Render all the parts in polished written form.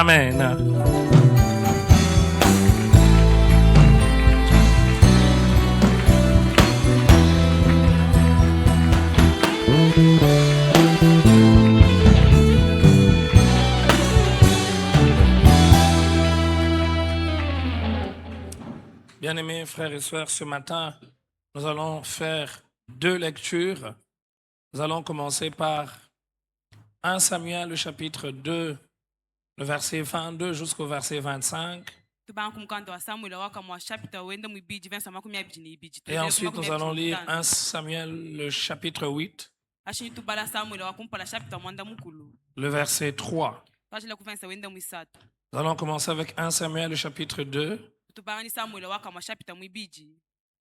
Amen. Bien-aimés frères et sœurs, ce matin, nous allons faire 2 lectures. Nous allons commencer par 1 Samuel, le chapitre 2, le verset 22 jusqu'au verset 25. Et ensuite, nous allons lire 1 Samuel, le chapitre 8, le verset 3. Nous allons commencer avec 1 Samuel, le chapitre 2,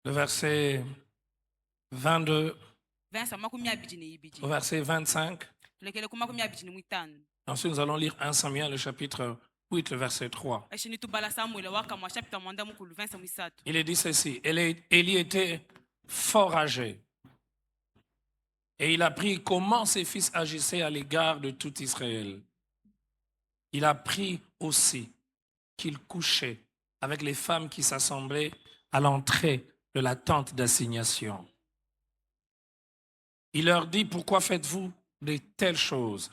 le verset 22 au verset 25. Ensuite, nous allons lire 1 Samuel, le chapitre 8, le verset 3. Il est dit ceci: Élie était fort âgé, et il apprit comment ses fils agissaient à l'égard de tout Israël. Il apprit aussi qu'il couchait avec les femmes qui s'assemblaient à l'entrée de la tente d'assignation. Il leur dit: pourquoi faites-vous de telles choses?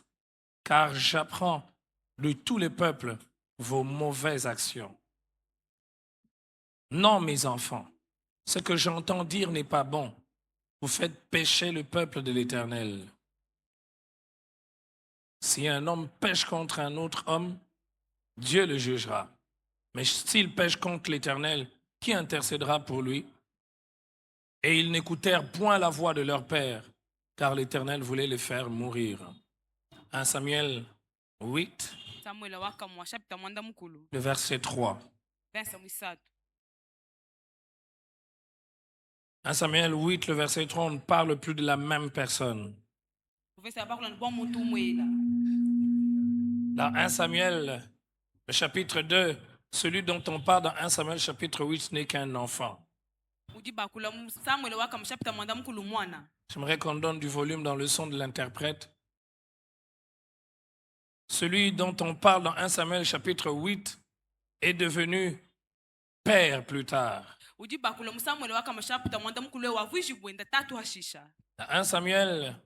Car j'apprends de tous les peuples vos mauvaises actions. Non, mes enfants, ce que j'entends dire n'est pas bon. Vous faites pécher le peuple de l'Éternel. Si un homme pêche contre un autre homme, Dieu le jugera. Mais s'il pêche contre l'Éternel, qui intercédera pour lui? Et ils n'écoutèrent point la voix de leur père, car l'Éternel voulait les faire mourir. 1 Samuel 8, le verset 3. 1 Samuel 8, le verset 3, on ne parle plus de la même personne. Dans 1 Samuel, le chapitre 2, celui dont on parle dans 1 Samuel chapitre 8 n'est qu'un enfant. J'aimerais qu'on donne du volume dans le son de l'interprète. Celui dont on parle dans 1 Samuel chapitre 8 est devenu père plus tard. Dans 1 Samuel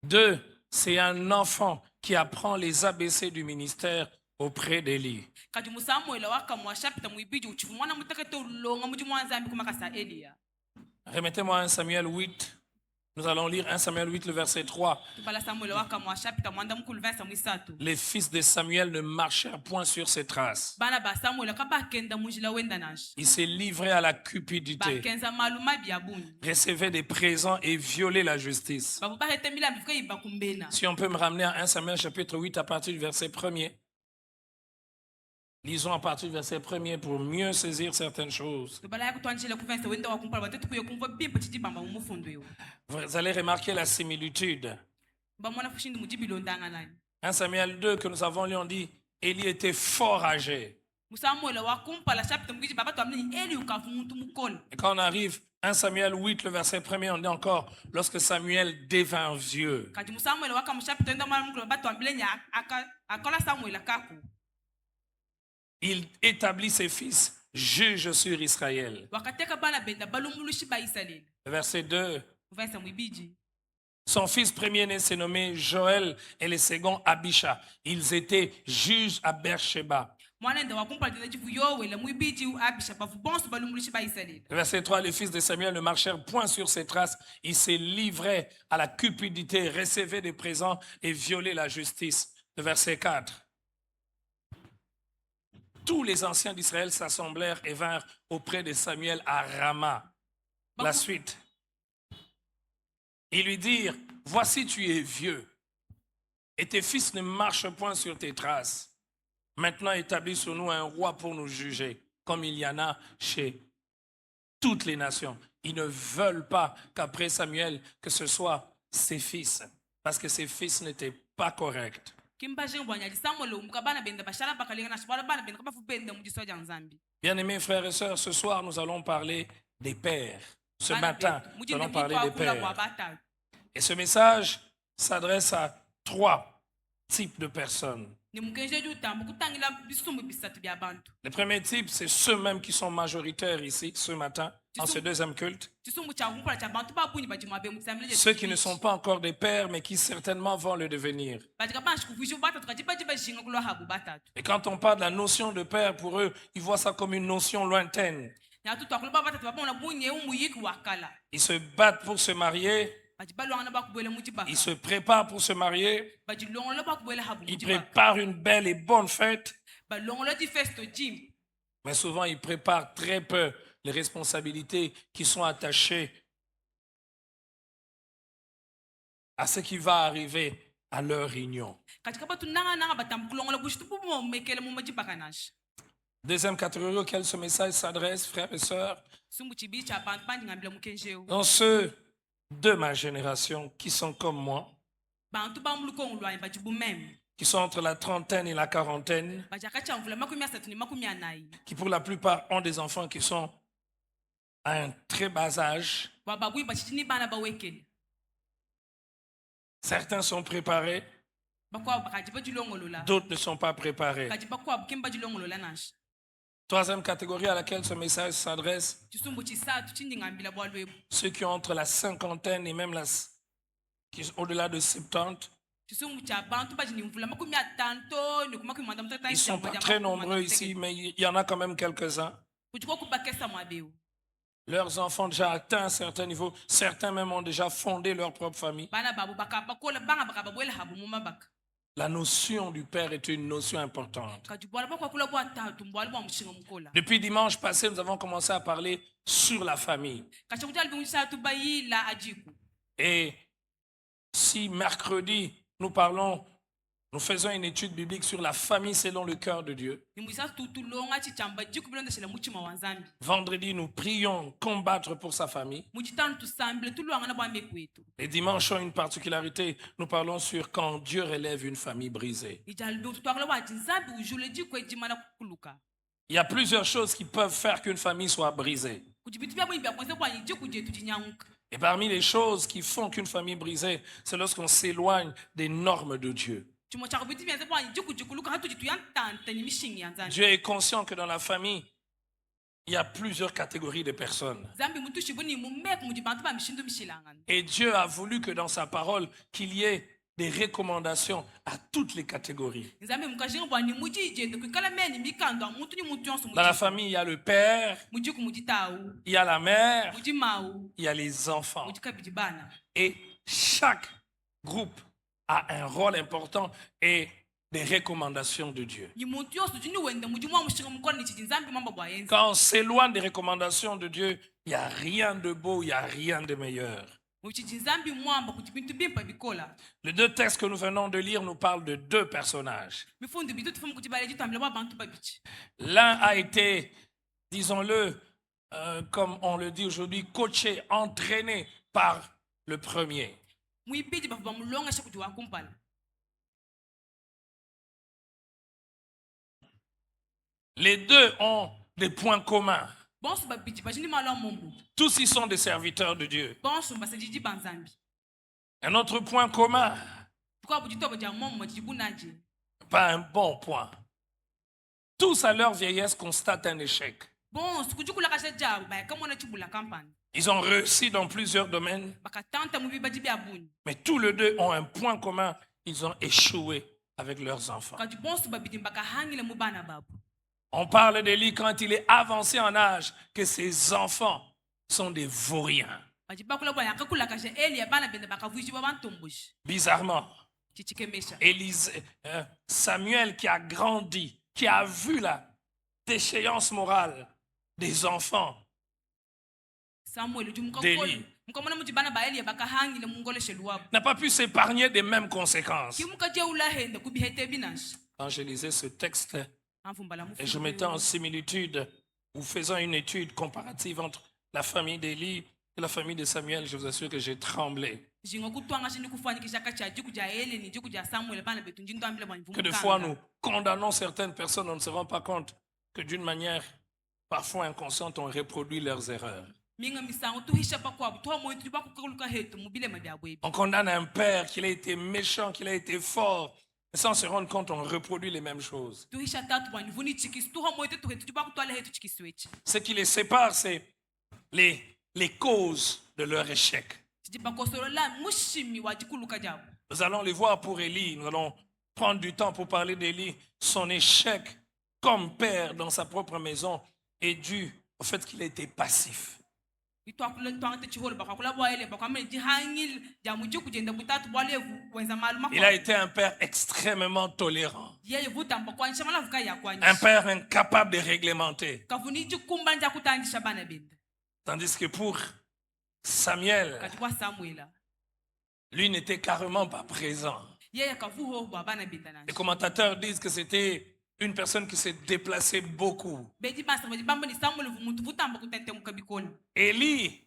2, c'est un enfant qui apprend les ABC du ministère auprès d'Élie. Remettez-moi 1 Samuel 8. Nous allons lire 1 Samuel 8, le verset 3. Les fils de Samuel ne marchèrent point sur ses traces. Il s'est livré à la cupidité, recevait des présents et violait la justice. Si on peut me ramener à 1 Samuel chapitre 8 à partir du verset 1er. Lisons à partir du verset 1er pour mieux saisir certaines choses. Vous allez remarquer la similitude. 1 Samuel 2 que nous avons lu, on dit Élie était fort âgé. Et quand on arrive 1 Samuel 8, le verset 1er, on dit encore lorsque Samuel devint vieux. Il établit ses fils juges sur Israël. Verset 2. Son fils premier-né s'est nommé Joël et le second Abisha. Ils étaient juges à Beersheba. Verset 3, les fils de Samuel ne marchèrent point sur ses traces. Ils se livraient à la cupidité, recevaient des présents et violaient la justice. Verset 4. Tous les anciens d'Israël s'assemblèrent et vinrent auprès de Samuel à Rama. La suite. Ils lui dirent: voici, tu es vieux, et tes fils ne marchent point sur tes traces. Maintenant, établis sur nous un roi pour nous juger, comme il y en a chez toutes les nations. Ils ne veulent pas qu'après Samuel, que ce soit ses fils, parce que ses fils n'étaient pas corrects. Bien-aimés frères et sœurs, ce soir, nous allons parler des pères. Ce matin, nous allons parler des pères. Et ce message s'adresse à 3 types de personnes. ni mukenje lyutambo kutangila bisumbu bisatu bya bantu. Le premier type, c'est ceux-mêmes qui sont majoritaires ici ce matin, en ce deuxième culte. Chisumbu cha kunkola cha bantu babunyi bajimwabe mutsamile. Ceux qui ne sont pas encore des pères, mais qui certainement vont le devenir. Bajikabanshi kuvishu batatu kajibaji bajinga kulwa habu batatu. Et quand on parle de la notion de père, pour eux, ils voient ça comme une notion lointaine. Ya tutu akulwa batatu babona bunye umuyiki wakala. Ils se battent pour se marier. Ils se préparent pour se marier. Ils préparent une belle et bonne fête. Mais souvent, ils préparent très peu les responsabilités qui sont attachées à ce qui va arriver à leur réunion. Deuxième catégorie auquel ce message s'adresse, frères et sœurs, dans ceux de ma génération qui sont comme moi, qui sont entre la trentaine et la quarantaine, qui pour la plupart ont des enfants qui sont à un très bas âge. Certains sont préparés, d'autres ne sont pas préparés. Troisième catégorie à laquelle ce message s'adresse, ceux qui ont entre la cinquantaine et même au-delà de 70. Ils ne sont pas très nombreux ici, mais il y en a quand même quelques-uns. Leurs enfants ont déjà atteint un certain niveau. Certains même ont déjà fondé leur propre famille. La notion du père est une notion importante. Depuis dimanche passé, nous avons commencé à parler sur la famille. Et si mercredi, nous faisons une étude biblique sur la famille selon le cœur de Dieu. Vendredi, nous prions combattre pour sa famille. Les dimanches ont une particularité. Nous parlons sur quand Dieu relève une famille brisée. Il y a plusieurs choses qui peuvent faire qu'une famille soit brisée. Et parmi les choses qui font qu'une famille brisée, c'est lorsqu'on s'éloigne des normes de Dieu. Dieu est conscient que dans la famille, il y a plusieurs catégories de personnes. Et Dieu a voulu que dans sa parole, qu'il y ait des recommandations à toutes les catégories. Dans la famille, il y a le père, il y a la mère, il y a les enfants. Et chaque groupe a un rôle important et des recommandations de Dieu. Quand on s'éloigne des recommandations de Dieu, il n'y a rien de beau, il n'y a rien de meilleur. Les deux textes que nous venons de lire nous parlent de deux personnages. L'un a été, disons-le, comme on le dit aujourd'hui, coaché, entraîné par le premier. Les deux ont des points communs. Tous ils sont des serviteurs de Dieu. Un autre point commun, pas un bon point. Tous à leur vieillesse constatent un échec. Ils ont réussi dans plusieurs domaines, mais tous les deux ont un point commun, ils ont échoué avec leurs enfants. On parle d'Élie quand il est avancé en âge, que ses enfants sont des vauriens. Bizarrement, Samuel qui a grandi, qui a vu la déchéance morale des enfants d'Élie, n'a pas pu s'épargner des mêmes conséquences. Quand je lisais ce texte et je mettais en similitude ou faisant une étude comparative entre la famille d'Élie et la famille de Samuel, je vous assure que j'ai tremblé. Que de fois nous condamnons certaines personnes, on ne se rend pas compte que d'une manière parfois inconsciente, on reproduit leurs erreurs. On condamne un père qu'il a été méchant, qu'il a été fort, Et sans se rendre compte, on reproduit les mêmes choses. tuhisha tatu bwana vuni chikisi tuha moite tuhe tujiba kutwala hetu chikiswechi Ce qui les sépare, c'est les causes de leur échec. tijiba kosoro la mushimi wa jikuluka jabo Nous allons les voir pour Élie. Nous allons prendre du temps pour parler d'Élie. Son échec comme père dans sa propre maison est dû au fait qu'il a été passif. itwakule twangate chiholo bakakula bwaele bakamene jihangil jamuji kujenda butatu bwalevu wenza maluma Il a été un père extrêmement tolérant. yeye vutamba kwanisha mala vuka ya Un kwanisha père incapable de réglementer. kavuni jikumba nja kutandisha bana benda Tandis que pour Samuel, kati kwa Samuela lui n'était carrément pas présent. yeye kavuho bwa bana benda Les nanje commentateurs disent que c'était une personne qui s'est déplacée beaucoup. beji basa beji bamba ni Samuel vumuntu vutamba kutente mukabikoni Élie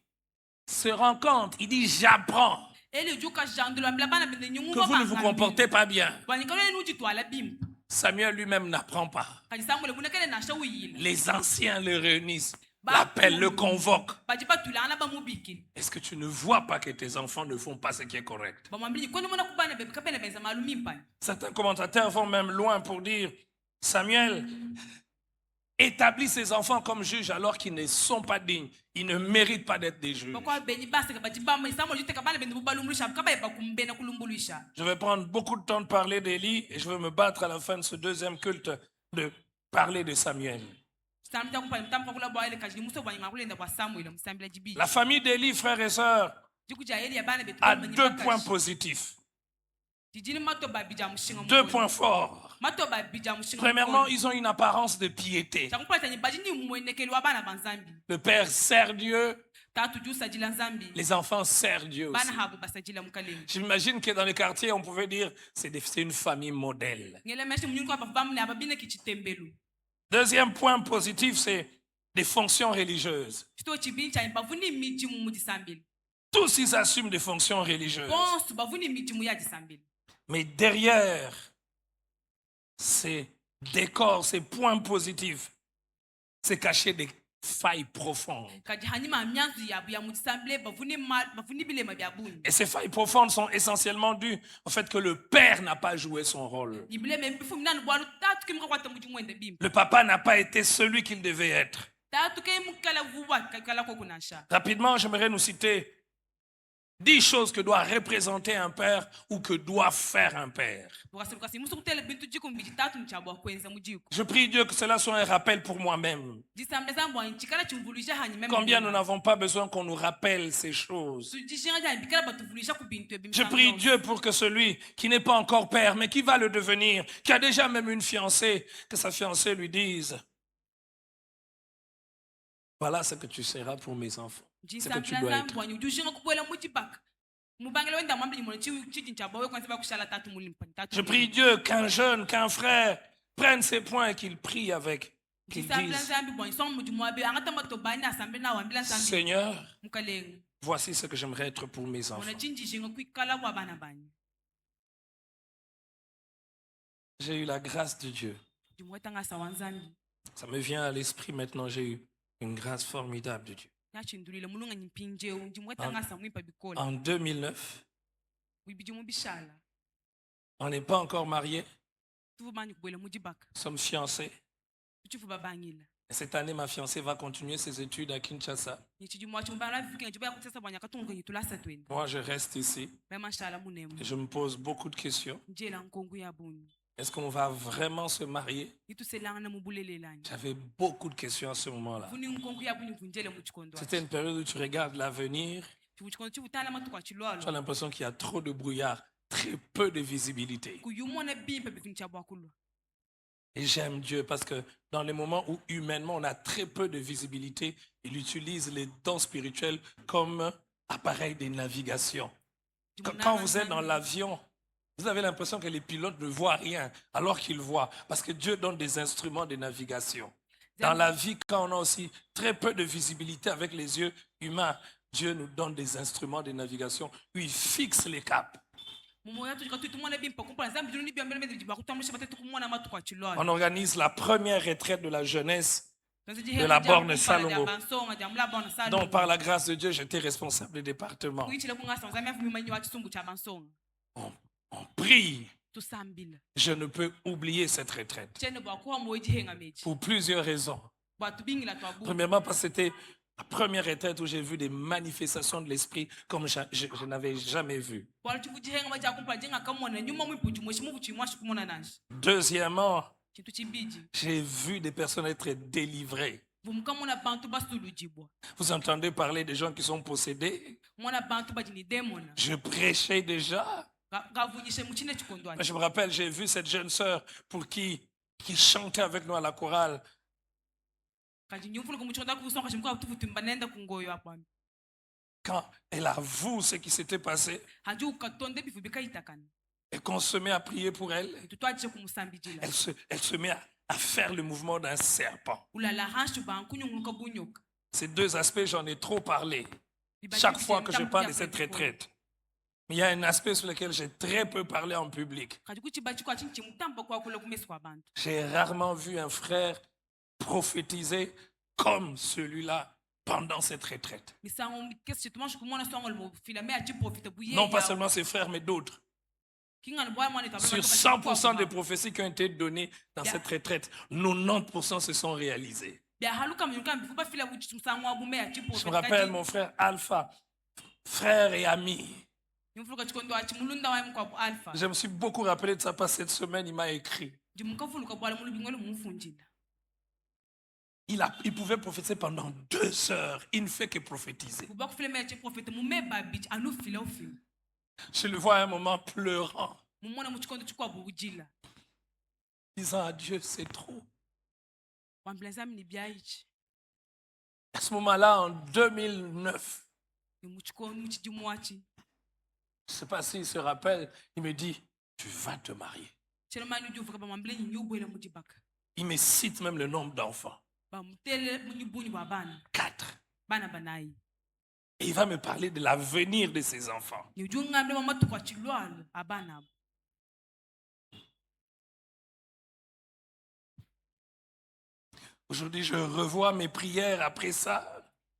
se rend compte, il dit j'apprends ele juka jandula mbla bana benda nyungu que vous ne vous comportez pas bien. wanikale nuji twala bimpa Samuel lui-même n'apprend pas. kati Samuel bunekele nasha uyila Les anciens le réunissent, l'appellent, le convoquent. baji batulana bamubikini Est-ce que tu ne vois pas que tes enfants ne font pas ce qui est correct? bamwambili kwani mwana kubana bebe kapena benza malumi mpani Certains commentateurs vont même loin pour dire Samuel établit ses enfants comme juges alors qu'ils ne sont pas dignes. Ils ne méritent pas d'être des juges. bakwa benyi basa kabaji bamba Samuel juteka bana benda bubalumulisha kabaye bakumbena kulumbulisha Je vais prendre beaucoup de temps de parler d'Élie et je vais me battre à la fin de ce deuxième culte de parler de Samuel. samta kupala mtampa kula bwaele kaji muso bwanyima kulenda kwa Samuel musambila jibi La famille d'Élie, frères et sœurs, jikuja eli ya bana betu a deux points positifs, jijini mato babija mushinga deux points forts. mato babija mushinga Premièrement, ils ont une apparence de piété. chakupala tanyi baji ni mwenekeli wa bana banzambi Le père sert Dieu, tatu juu sajila nzambi les enfants servent Dieu aussi. bana habu basajila mkalengi J'imagine que dans les quartiers, on pouvait dire c'est une famille modèle. ngele meshi mnyuni kwa bamne ababine kichitembelu Deuxième point positif, c'est des fonctions religieuses. chito chibini cha bavuni miji mu disambili Tous ils assument des fonctions religieuses. bonsu bavuni miji mu ya disambili Mais derrière ces décors, ces points positifs, c'est caché des failles profondes. kaji hanyima amyanzu yabu ya mu disambili bavuni bilema bya bunyi Et ces failles profondes sont essentiellement dues au fait que le père n'a pas joué son rôle. ibileme mbifu minanu bwalu tatu kimka kwata muji mwende bimba Le papa n'a pas été celui qu'il devait être. tatu ke mukala vuwa kala ko kunasha Rapidement, j'aimerais nous citer 10 choses que doit représenter un père ou que doit faire un père. bukasi musu kutele bintu jiku mbiji tatu mchabwa kwenza mujiku Je prie Dieu que cela soit un rappel pour moi-même. disambe zambo nchikala chumvulisha hanyi meme Combien nous n'avons pas besoin qu'on nous rappelle ces choses. sujishinga ja bikala batuvulisha ku bintu Je prie Dieu pour que celui qui n'est pas encore père, mais qui va le devenir, qui a déjà même une fiancée, que sa fiancée lui dise, voilà ce que tu seras pour mes enfants. Ce que tu dois être. Je prie Dieu qu'un jeune, qu'un frère prenne ses points et qu'il prie avec. Qu'il dise, Seigneur, voici ce que j'aimerais être pour mes enfants. J'ai eu la grâce de Dieu. Ça me vient à l'esprit maintenant, j'ai eu une grâce formidable de Dieu. En 2009, on n'est pas encore mariés, nous sommes fiancés. Et cette année, ma fiancée va continuer ses études à Kinshasa. Moi, je reste ici et je me pose beaucoup de questions. Est-ce qu'on va vraiment se marier? J'avais beaucoup de questions à ce moment-là. C'était une période où tu regardes l'avenir, tu as l'impression qu'il y a trop de brouillard, très peu de visibilité. Et j'aime Dieu parce que dans les moments où humainement on a très peu de visibilité, il utilise les dons spirituels comme appareil de navigation. Quand vous êtes dans l'avion, vous avez l'impression que les pilotes ne voient rien alors qu'ils voient parce que Dieu donne des instruments de navigation. Dans la vie, quand on a aussi très peu de visibilité avec les yeux humains, Dieu nous donne des instruments de navigation où il fixe les caps. On organise la première retraite de la jeunesse de la borne Salongo, dont par la grâce de Dieu, j'étais responsable du département. On prie tusambila Je ne peux oublier cette retraite tshene bwakuwa moejihenga meji pour plusieurs raisons. bwatubingila twabu Premièrement, parce que c'était la première retraite où j'ai vu des manifestations de l'esprit comme je n'avais jamais vu. bwala chivujihenga majakumpa jengakamona nyuma mwipuchi mweshimuvu chimwashi kumona nashi Deuxièmement, chintu chibiji j'ai vu des personnes être délivrées. vumukamona bantu basulujibwa Vous entendez parler des gens qui sont possédés? mwana bantu bajini demona Je prêchais déjà. gavunyishe muchine chikondwani Je me rappelle, j'ai vu cette jeune sœur pour qui chantait avec nous à la chorale. kaji nyumfulu kumuchonda kusonga shimukwa tufuti mbanenda kungoyo apami Quand elle avoue ce qui s'était passé haji ukatonde bifu bikaitakana et qu'on se met à prier pour elle, tutwaje kumusambijila elle se met à faire le mouvement d'un serpent. ulala hashu bankunyunguka bunyoka Ces deux aspects, j'en ai trop parlé chaque fois que je parle de cette retraite. Mais il y a un aspect sur lequel j'ai très peu parlé en public. kaji kuchibachikwa chinchi mutamba kwa kule kumesi kwa bantu J'ai rarement vu un frère prophétiser comme celui-là pendant cette retraite. misango mikesi chitumashu kumona songo lmofila me achi profite buye Non pas seulement ses frères, mais d'autres. kingana bwa mwana tabaka Sur 100% des prophéties qui ont été données dans cette retraite, 90% se sont réalisées. bya haluka mnyuka mbifu bafila buchi msango abume achi Je profite me rappelle mon frère Alpha, frère et ami. nyumfulu kachikondo achi mulunda wa mkwa alpha Je me suis beaucoup rappelé de ça parce que cette semaine, il m'a écrit. jimukafulu kabwala mulubingwele mumfunjila Il pouvait prophétiser pendant 2 heures. Il ne fait que prophétiser. kuba kufile me achi profite mumeba bichi anufila ufila Je le vois à un moment pleurant, mumona muchikondo chikwa bujila disant à Dieu, c'est trop. wambila zami ni byaichi À ce moment-là, en 2009, ni muchikondo muchijimwachi je ne sais pas s'il se rappelle, il me dit, tu vas te marier. chelo mani ujuvuka bamambile nyubwele mujibaka Il me cite même le nombre d'enfants. bamutele munyibunyi bwa bana 4. bana banayi Et il va me parler de l'avenir de ses enfants. ni ujungambe mamatuka chilwalo abana abo Aujourd'hui, je revois mes prières après ça.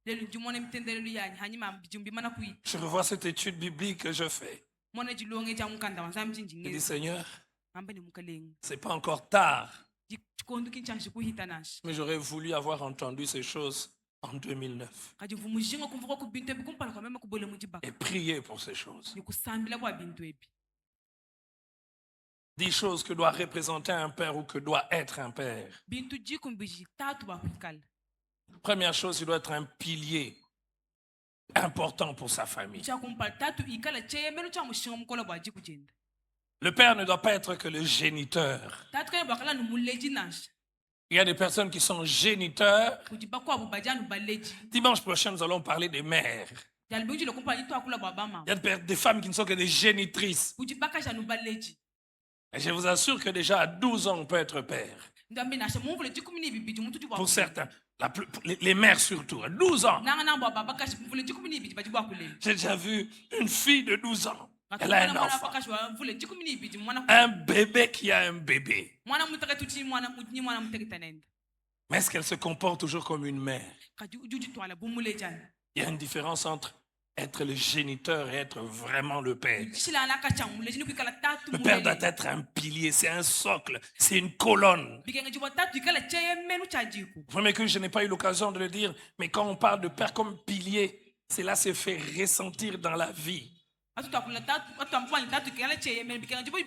lelo njimona mitendelelo yanyi hanyima bijumbi mana kuita Je revois cette étude biblique que je fais. mona jilonge ja mukanda wanzami Je dis, jinjingezi Seigneur, amba ni mukalenga c'est pas encore tard, chikondo kinchashi kuhita nashi mais j'aurais voulu avoir entendu ces choses en 2009 kaji vumujinga kumvuka ku bintu ebi kumpala kwa mema kubole mujibaka et prier pour ces choses. ni kusambila bwa bintu ebi 10 choses que doit représenter un père ou que doit être un père. bintu jikumbiji tatu bakukala Première chose, il doit être un pilier important pour sa famille. cha kumpala tatu ikala cheyemelo cha mushinga mukola bwa jikujenda Le père ne doit pas être que le géniteur. tatu kale bwakala ni muleji nashi Il y a des personnes qui sont géniteurs. kujibaka abo bajanu baleji Dimanche prochain, nous allons parler des mères. jalibunji lokumpala jitu akula bwa bama Il y a des femmes qui ne sont que des génitrices. kujibaka janu baleji Et je vous assure que déjà à 12 ans, on peut être père. ndambi nashe mumvule jikumi ni bibiji muntu jibwa Pour certains, les mères surtout, à 12 ans. nanga namba baba kashi mvule jikumi ni bibiji bajibwa kulele J'ai déjà vu une fille de 12 ans. Elle a un enfant. mvule jikumi ni bibiji mwana Un bébé qui a un bébé. mwana mutaka tuchi mwana mutni mwana mutekita nenda Mais est-ce qu'elle se comporte toujours comme une mère? kaji ujuji twala bumule jana Il y a une différence entre être le géniteur et être vraiment le père. shila na kacha muleji ni kwikala tatu Le père doit mulele être un pilier, c'est un socle, c'est une colonne. bikenga jibwa tatu ikala cheyemelo cha jiku Vous voyez que je n'ai pas eu l'occasion de le dire, mais quand on parle de père comme pilier, cela se fait ressentir dans la vie. atu takula tatu atu ampwani tatu ikala cheyemelo bikenga jibwa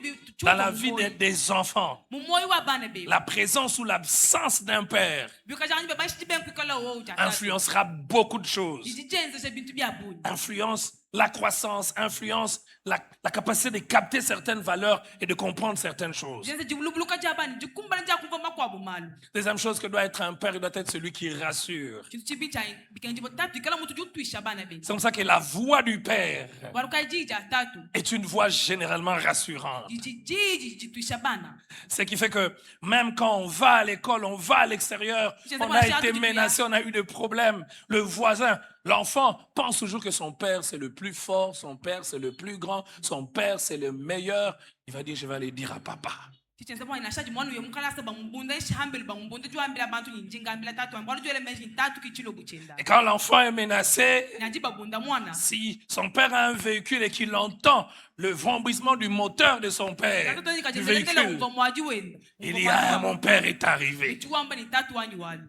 Dans la vie des enfants, mumoyi wa bana be la présence ou l'absence d'un père bikaja nyi baba shi ben kwikala wo uja influencera beaucoup de choses. jijenze se bintu bya buni Influence la croissance, influence la capacité de capter certaines valeurs et de comprendre certaines choses. jenze jibulubuluka jabani jikumbala nja kumva makwabo malu Deuxième chose que doit être un père, il doit être celui qui rassure. chintu chibicha bikenga jibwa tatu ikala mutu jutwisha bana be C'est comme ça que la voix du père waruka jija tatu est une voix généralement rassurante. jiji jitwisha bana Ce qui fait que même quand on va à l'école, on va à l'extérieur, on a été menacé, on a eu des problèmes, le voisin, l'enfant pense toujours que son père c'est le plus fort, son père c'est le plus grand, son père c'est le meilleur. Il va dire, je vais aller dire à papa. Tithenza bona inashaji mwana uyo mukhalasa bamubunda ishihambele bamubunda juhambela abantu nyinjingambela tatu ambalo jwele menji ntatu kichilo buchenda. Et quand l'enfant est menacé, Nyaji babunda mwana. si son père a un véhicule et qu'il entend le vrombrissement du moteur de son père, Tato du kajenzelekele véhicule, ungomwaji wenda. il dit, ah, mon père est arrivé. Juhamba ni tatu wanyi walu.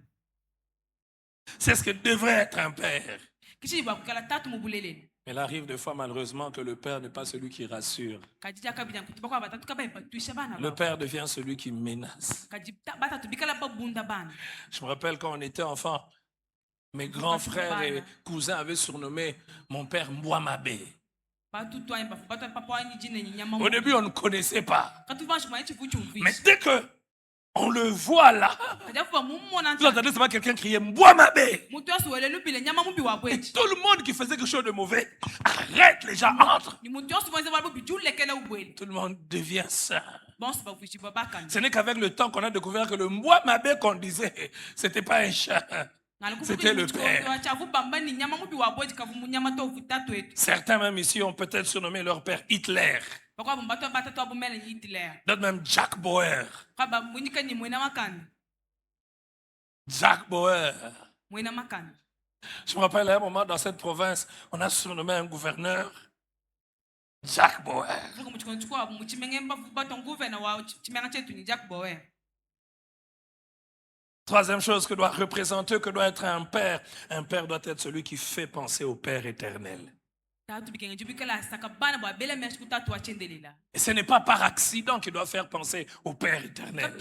C'est ce que devrait être un père. Kichi bakukala tatu mubuleleni. Mais il arrive des fois malheureusement que le père n'est pas celui qui rassure. Kajija kabija kutuba kwa batatu kaba batuisha bana. Le père devient celui qui menace. Kajita batatu bikala babunda bana. Je me rappelle quand on était enfant, mes grands frères et cousins avaient surnommé mon père Mwamabé. Au début, on ne connaissait pas. Mais dès que on le voit là, vous entendez seulement quelqu'un crier Mwamabé. Et tout le monde qui faisait quelque chose de mauvais arrête, les gens entrent. Tout le monde devient saint. Ce n'est qu'avec le temps qu'on a découvert que le Mwamabé qu'on disait, c'était pas un chat. C'était le père. Certains même ici ont peut-être surnommé leur père Hitler. D'autres même Jack Bauer. Jack Bauer. Je me rappelle à un moment dans cette province, on a surnommé un gouverneur Jack Bauer. Troisième chose que doit représenter, que doit être un père doit être celui qui fait penser au Père éternel. Et ce n'est pas par accident qu'il doit faire penser au Père éternel.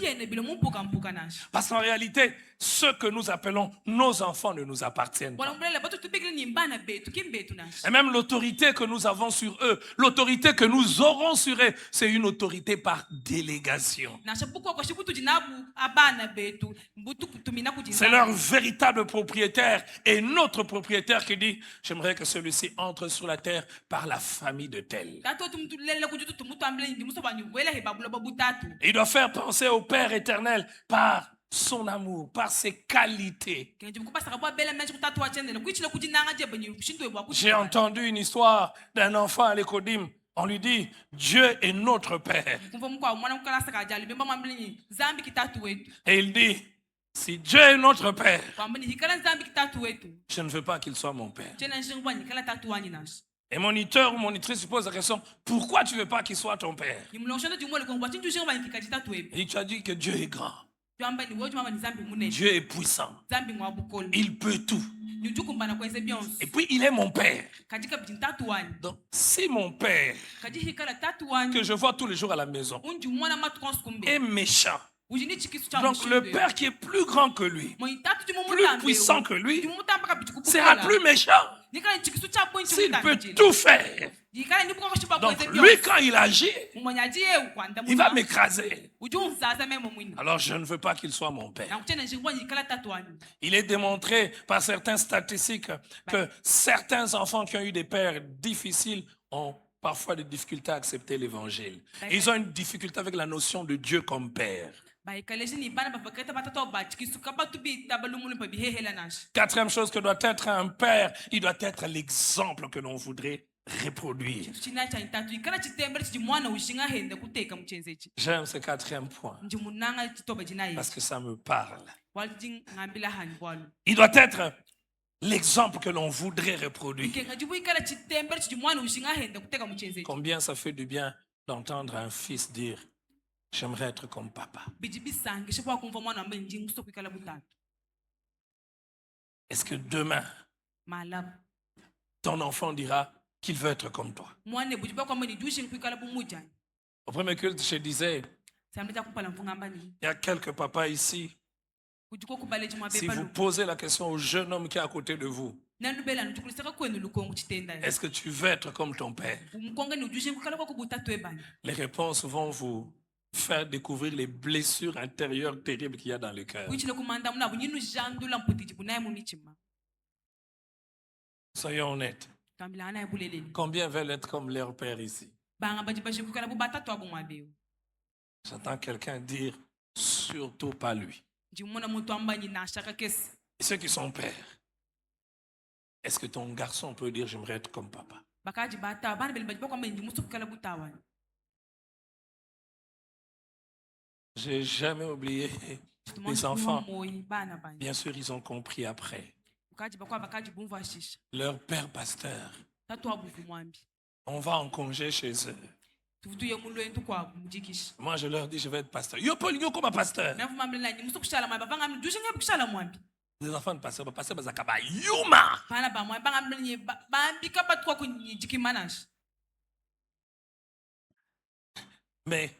Parce qu'en réalité, ce que nous appelons nos enfants ne nous appartiennent pas. Et même l'autorité que nous avons sur eux, l'autorité que nous aurons sur eux, c'est une autorité par délégation. C'est leur véritable propriétaire et notre propriétaire qui dit, j'aimerais que celui-ci entre sur la terre par la famille de tel. Il doit faire penser au Père éternel par son amour, par ses qualités. J'ai entendu une histoire d'un enfant à l'Ecodim. On lui dit, Dieu est notre Père. Et il dit, si Dieu est notre Père, je ne veux pas qu'il soit mon Père. Et moniteur ou monitrice se pose la question, pourquoi tu ne veux pas qu'il soit ton Père? Et tu as dit que Dieu est grand. Dieu est puissant. Il peut tout. Et puis il est mon Père. Donc si mon Père, que je vois tous les jours à la maison, est méchant, donc le Père qui est plus grand que lui, plus puissant que lui, sera plus méchant. S'il peut tout faire, donc lui quand il agit, il va m'écraser. Alors je ne veux pas qu'il soit mon Père. Il est démontré par certaines statistiques que certains enfants qui ont eu des pères difficiles ont parfois des difficultés à accepter l'évangile. Ils ont une difficulté avec la notion de Dieu comme Père. Quatrième chose que doit être un père, il doit être l'exemple que l'on voudrait reproduire. J'aime ce quatrième point parce que ça me parle. Il doit être l'exemple que l'on voudrait reproduire. Combien ça fait du bien d'entendre un fils dire « J'aimerais être comme papa ». Est-ce que demain, ton enfant dira qu'il veut être comme toi? Au premier culte, je disais, il y a quelques papas ici. Si vous posez la question au jeune homme qui est à côté de vous, est-ce que tu veux être comme ton père? Les réponses vont vous faire découvrir les blessures intérieures terribles qu'il y a dans le cœur. Soyons honnêtes. Combien veulent être comme leur père ici? J'entends quelqu'un dire, surtout pas lui. Et ceux qui sont pères, est-ce que ton garçon peut dire, j'aimerais être comme papa? J'ai jamais oublié Chitumo les enfants. moyi bana banje. Bien sûr, ils ont compris après. Ukaji bakwa bakaji bumva shisha. Leur père pasteur, Tatu abuvu mwambi. on va en congé chez eux. Tuvutuye mulwe ntukwa mujikisha. Moi, je leur dis, je vais être pasteur. Yo, Paul, yo, comme pasteur. Navuma mlela ni musukushala mwambi bavanga mdushinge kushala mwambi. Les enfants de pasteur, pasteur, bazakaba, yuma. Bana ba mwambi banga mlela bambi kapa tukwa kunjikimanash. Mais,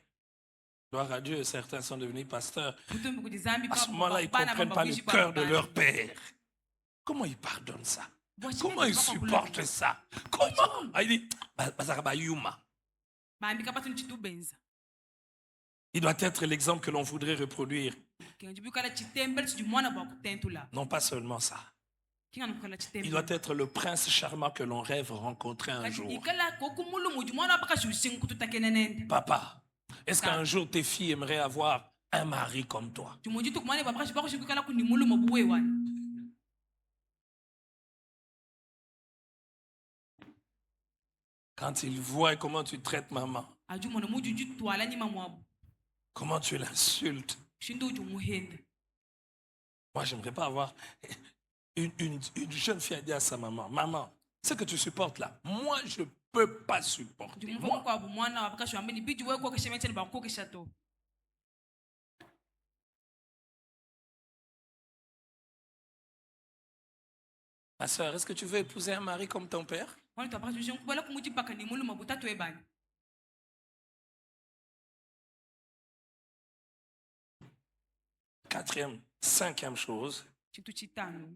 gloire à Dieu, certains sont devenus pasteurs. Kutumbi kujizambi À ce moment-là, ils ne comprennent pas le cœur de leur père. Comment ils pardonnent ça? Comment ils supportent ça? Comment? Il dit, bazakaba, yuma. Bambi kapa tunchitubenza. Il doit être l'exemple que l'on voudrait reproduire. Kenjibukala chitembele chimwana bwa kutentula. Non pas seulement ça. Kinganukala chitembele. Il doit être le prince charmant que l'on rêve rencontrer un jour. Ikala kokumulu mujumwana bakashushinga kututakenenende. Papa, est-ce qu'un jour tes filles aimeraient avoir un mari comme toi? Tumuji tukumane babakashi bakushikala kunimulu mobuwe wana. Quand ils voient comment tu traites maman, Ajumona mujuju twala nyima mwabu. comment tu l'insultes. Shindo jumuhende. Moi, j'aimerais pas avoir une jeune fille à dire à sa maman, maman, ce que tu supportes là, moi, je peux pas supporter. Jumuhende kwa mwana babakashi wambeni biju wewe kwa keshemechele bako keshato. Ma soeur, est-ce que tu veux épouser un mari comme ton père? Wani twabakashi shingu kubala kumuji paka nimulu mabutatu ebani. Cinquième chose, Chitu chitano.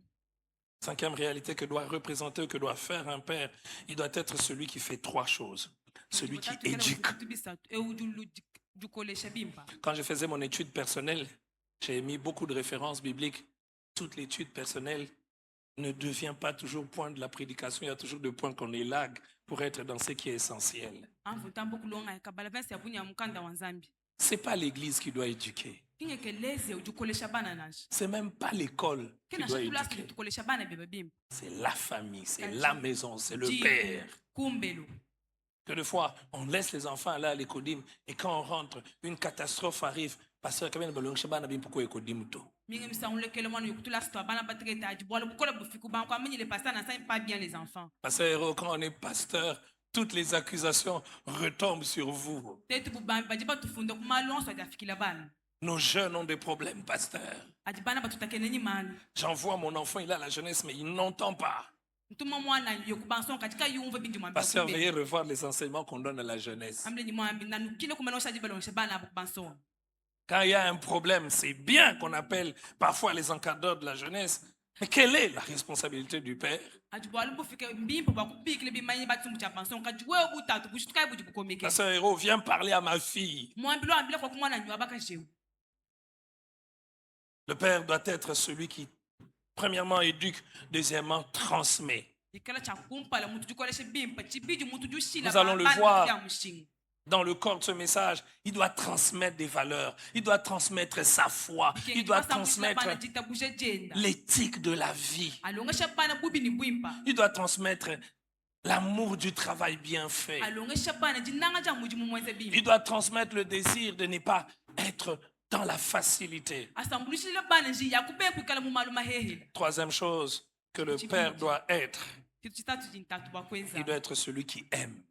cinquième réalité que doit représenter, que doit faire un père, il doit être celui qui fait trois choses. Celui qui éduque. Quand je faisais mon étude personnelle, j'ai mis beaucoup de références bibliques. Toute l'étude personnelle ne devient pas toujours point de la prédication. Il y a toujours des points qu'on élague pour être dans ce qui est essentiel. Ce n'est pas l'église qui doit éduquer. Ce n'est même pas l'école qui doit éduquer. C'est la famille, c'est la maison, c'est le père. Que des fois, on laisse les enfants aller à l'écodim et quand on rentre, une catastrophe arrive. Pasteur, quand même, pourquoi écodim tout? Pasteur, quand on est pasteur, toutes les accusations retombent sur vous. Nos jeunes ont des problèmes, pasteur. J'envoie mon enfant, il a la jeunesse, mais il n'entend pas. Pasteur, veuillez revoir les enseignements qu'on donne à la jeunesse. Quand il y a un problème, c'est bien qu'on appelle parfois les encadreurs de la jeunesse. Mais quelle est la responsabilité du père? Pasteur Héros, viens parler à ma fille. Le père doit être celui qui, premièrement, éduque, deuxièmement, transmet. Nous allons le voir dans le corps de ce message. Il doit transmettre des valeurs, il doit transmettre sa foi, il doit transmettre l'éthique de la vie. Il doit transmettre l'amour du travail bien fait. Il doit transmettre le désir de ne pas être dans la facilité. Troisième chose que le père doit être, il doit être celui qui aime.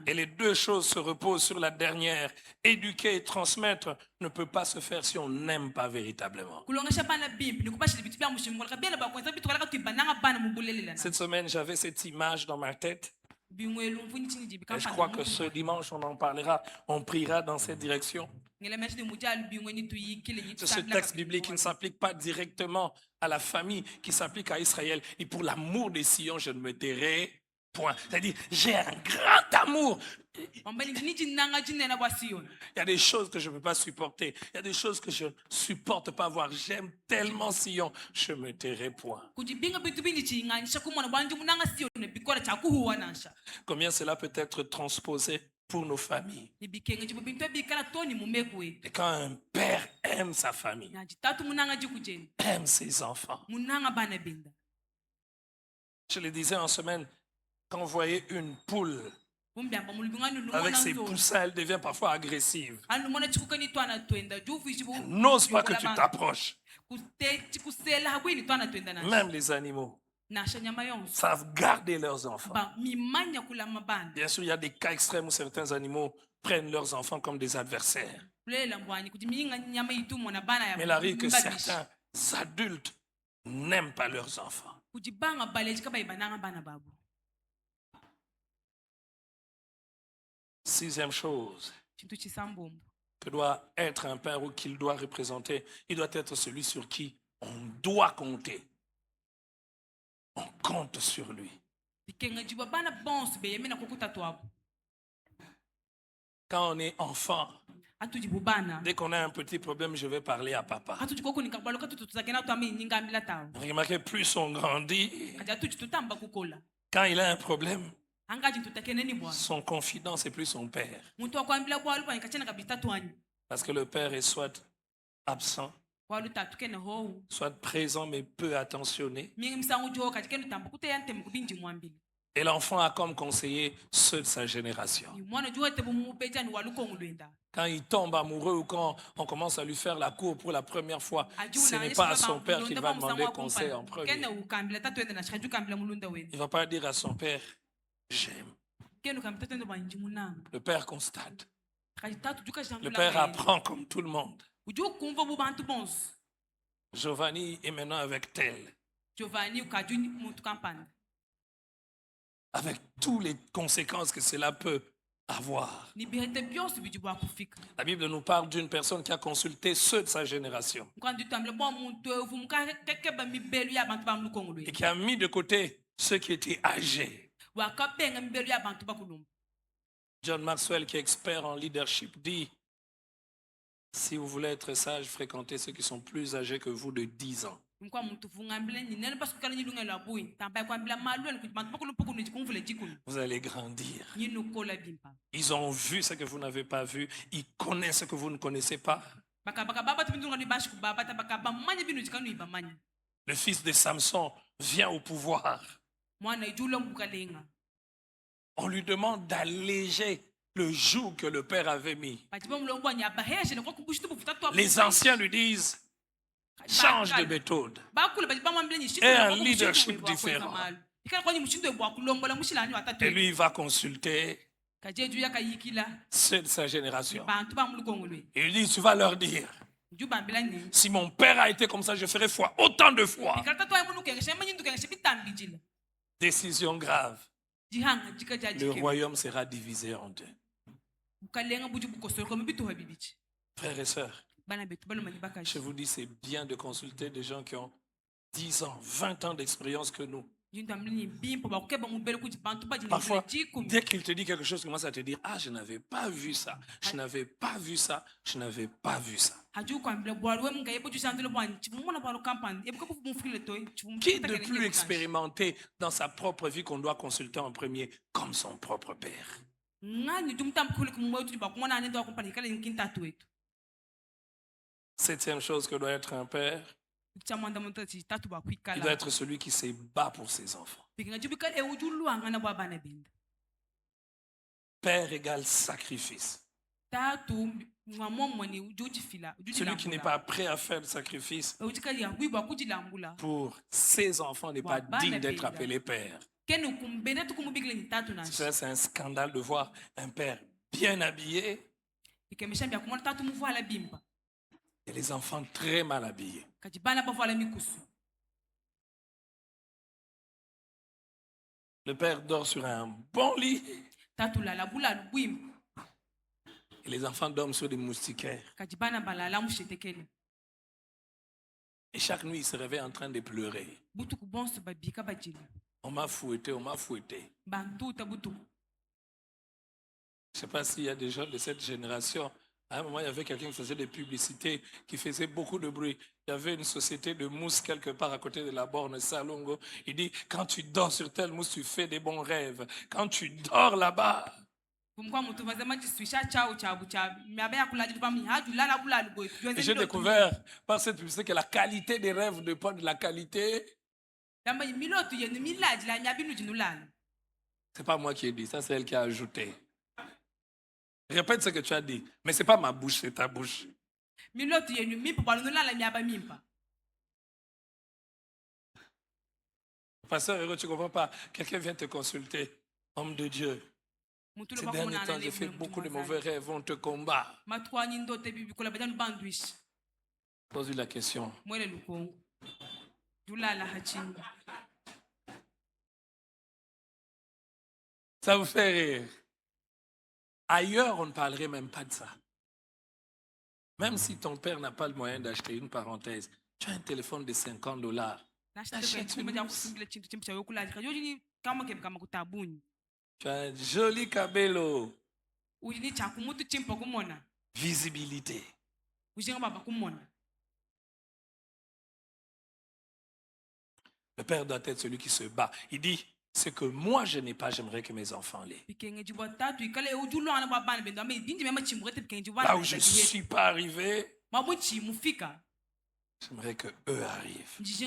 Et les deux choses se reposent sur la dernière. Éduquer et transmettre ne peut pas se faire si on n'aime pas véritablement. Cette semaine, j'avais cette image dans ma tête. Et je crois que ce dimanche, on en parlera, on priera dans cette direction. C'est ce texte biblique qui ne s'applique pas directement à la famille, qui s'applique à Israël. Et pour l'amour des Sion, je ne me tairai point. C'est-à-dire, j'ai un grand amour. Il y a des choses que je ne peux pas supporter. Il y a des choses que je ne supporte pas voir. J'aime tellement Sion, je ne me tairai point. Combien cela peut être transposé pour nos familles? Et quand un père aime sa famille, aime ses enfants. Je le disais en semaine, quand vous voyez une poule Umbyamba mulibingani Avec lumona ses nzo. poussins, elle devient parfois agressive. Lumona chikukani twana twenda juvu ichibu. N'ose pas que tu t'approches. Kusela hakwini twana twenda nashi. Même les animaux Nasha nyama yonso. savent garder leurs enfants. Ba mimanya kula mabanda. Bien sûr, il y a des cas extrêmes où certains animaux prennent leurs enfants comme des adversaires. Kulela mbwani kuti minga nyama itu mona bana ya. Mais il arrive que certains adultes n'aiment pas leurs enfants. Kujibanga baleji kaba ibananga bana babu. Sixième chose Chintu chisambombo. que doit être un père ou qu'il doit représenter, il doit être celui sur qui on doit compter. On compte sur lui. Bikenga jiba bana bonse be yemena kukuta twabu. Quand on est enfant, Atuji bubana. dès qu'on a un petit problème, je vais parler à papa. Atuji koko ni kabalo katu tutuzakena twami nyinga mbila tawo. Remarquez, plus on grandit, Ati atuji tutamba kukola. quand il a un problème, Angaji tutakene ni bwana. son confident, c'est plus son père. Muntu akwambila bwalu bwa ikachena kabisa twani. Parce que le père est soit absent, Bwalu tatu kene ho. soit présent mais peu attentionné. Mingi msangu jo katikenu tamba kute yante mkubinji mwambili. Et l'enfant a comme conseiller ceux de sa génération. Ni mwana jo ete bumupeja ni waluko ngulwenda. Quand il tombe amoureux ou quand on commence à lui faire la cour pour la première fois, Aju ce na n'est yesu pas à baba son père qu'il va mulonda demander ba msangu conseil en akumpana. premier. Kene ukambila tatu ende na shikaju kambila mulunda wenda. Il ne va pas dire à son père, j'aime. Kene ukambila tatu ende ba inji munanga. Le père constate. Kajitatu juka Le jambula. père apprend comme tout le monde. Uju kumva bubantu bonse. Giovanni est maintenant avec tel, Giovanni ukaju muntu kampana. avec toutes les conséquences que cela peut avoir. Ni bihete byose bijibwa kufika. La Bible nous parle d'une personne qui a consulté ceux de sa génération Quand tu t'amènes bon muntu vumuka keke ba mibelu ya bantu ba mlukongolwe. et qui a mis de côté ceux qui étaient âgés. Wakapenga mibelu ya bantu ba kulumba. John Maxwell, qui est expert en leadership, dit, si vous voulez être sage, fréquentez ceux qui sont plus âgés que vous de 10 ans. Mkwa muntu vungambile ni nene parce que kala nyilunga la boy. Tamba kwa mbila malu ku bantu ba kulumba ku ni kumvule jikuni. Vous allez grandir. Nyinu kola bimpa. Ils ont vu ce que vous n'avez pas vu. Ils connaissent ce que vous ne connaissez pas. Baka baba tubindunga ni bashi ku baba tabaka ba manya binu jikanu ibamanya. Le fils de Samson vient au pouvoir. Mwana ijulo mbukalenga. On lui demande d'alléger le joug que le père avait mis. Bajiba mlongo nya baheje ne kwa kubushitu bufuta twa. Les anciens lui disent, change de méthode. Et un leadership différent. Et lui, il va consulter ceux de sa génération. Et il dit, tu vas leur dire, si mon père a été comme ça, je ferai foi autant de fois. Décision grave. Le royaume sera divisé en deux. Frères et sœurs, je vous dis, c'est bien de consulter des gens qui ont 10 ans, 20 ans d'expérience que nous. Parfois, dès qu'il te dit quelque chose, commence à te dire, ah, je n'avais pas vu ça, je n'avais pas vu ça, je n'avais pas vu ça. Qui de plus expérimenté dans sa propre vie qu'on doit consulter en premier comme son propre père? Septième chose que doit être un père, il doit être celui qui se bat pour ses enfants. Père égale sacrifice. Celui qui n'est pas prêt à faire le sacrifice pour ses enfants n'est pas digne d'être appelé père. C'est un scandale de voir un père bien habillé et les enfants très mal habillés. Le père dort sur un bon lit et les enfants dorment sur des moustiquaires. Et chaque nuit, il se réveille en train de pleurer. On m'a fouetté, on m'a fouetté. Je ne sais pas s'il y a des gens de cette génération. À un moment, il y avait quelqu'un qui faisait des publicités, qui faisait beaucoup de bruit. Il y avait une société de mousse quelque part à côté de la borne Salongo. Il dit, quand tu dors sur telle mousse, tu fais des bons rêves. Quand tu dors là-bas, j'ai découvert par cette publicité que la qualité des rêves dépend de la qualité. C'est pas moi qui ai dit, ça c'est elle qui a ajouté. Répète ce que tu as dit. Mais c'est pas ma bouche, c'est ta bouche. miloto yenu mimpa balonolala miaba mimpa. Pasteur Héros, tu ne comprends pas. Quelqu'un vient te consulter. Homme de Dieu. Mutulo Ces ba derniers kumona temps, na j'ai fait lebu beaucoup de mtumazana. mauvais rêves. On te combat. Matwani ndote bibi kula badanu bandwish. Pose-lui la question. Mwele lukongo. Julala hachini. Ça vous fait rire. Ailleurs, on ne parlerait même pas de ça. Même si ton père n'a pas le moyen d'acheter une parenthèse, tu as un téléphone de $50. Achète une mousse. Tu as un joli cabello. Visibilité. Le père doit être celui qui se bat. Il dit, ce que moi je n'ai pas, j'aimerais que mes enfants l'aient. Là où je ne suis pas arrivé, j'aimerais que eux arrivent. Je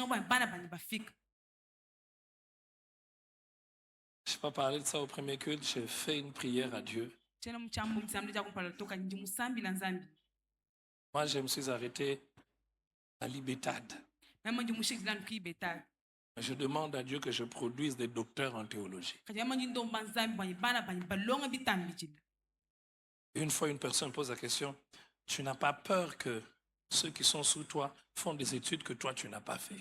n'ai pas parlé de ça au premier culte, j'ai fait une prière à Dieu. Moi, je me suis arrêté à Libétade. Je demande à Dieu que je produise des docteurs en théologie. Une fois, une personne pose la question, tu n'as pas peur que ceux qui sont sous toi font des études que toi, tu n'as pas fait?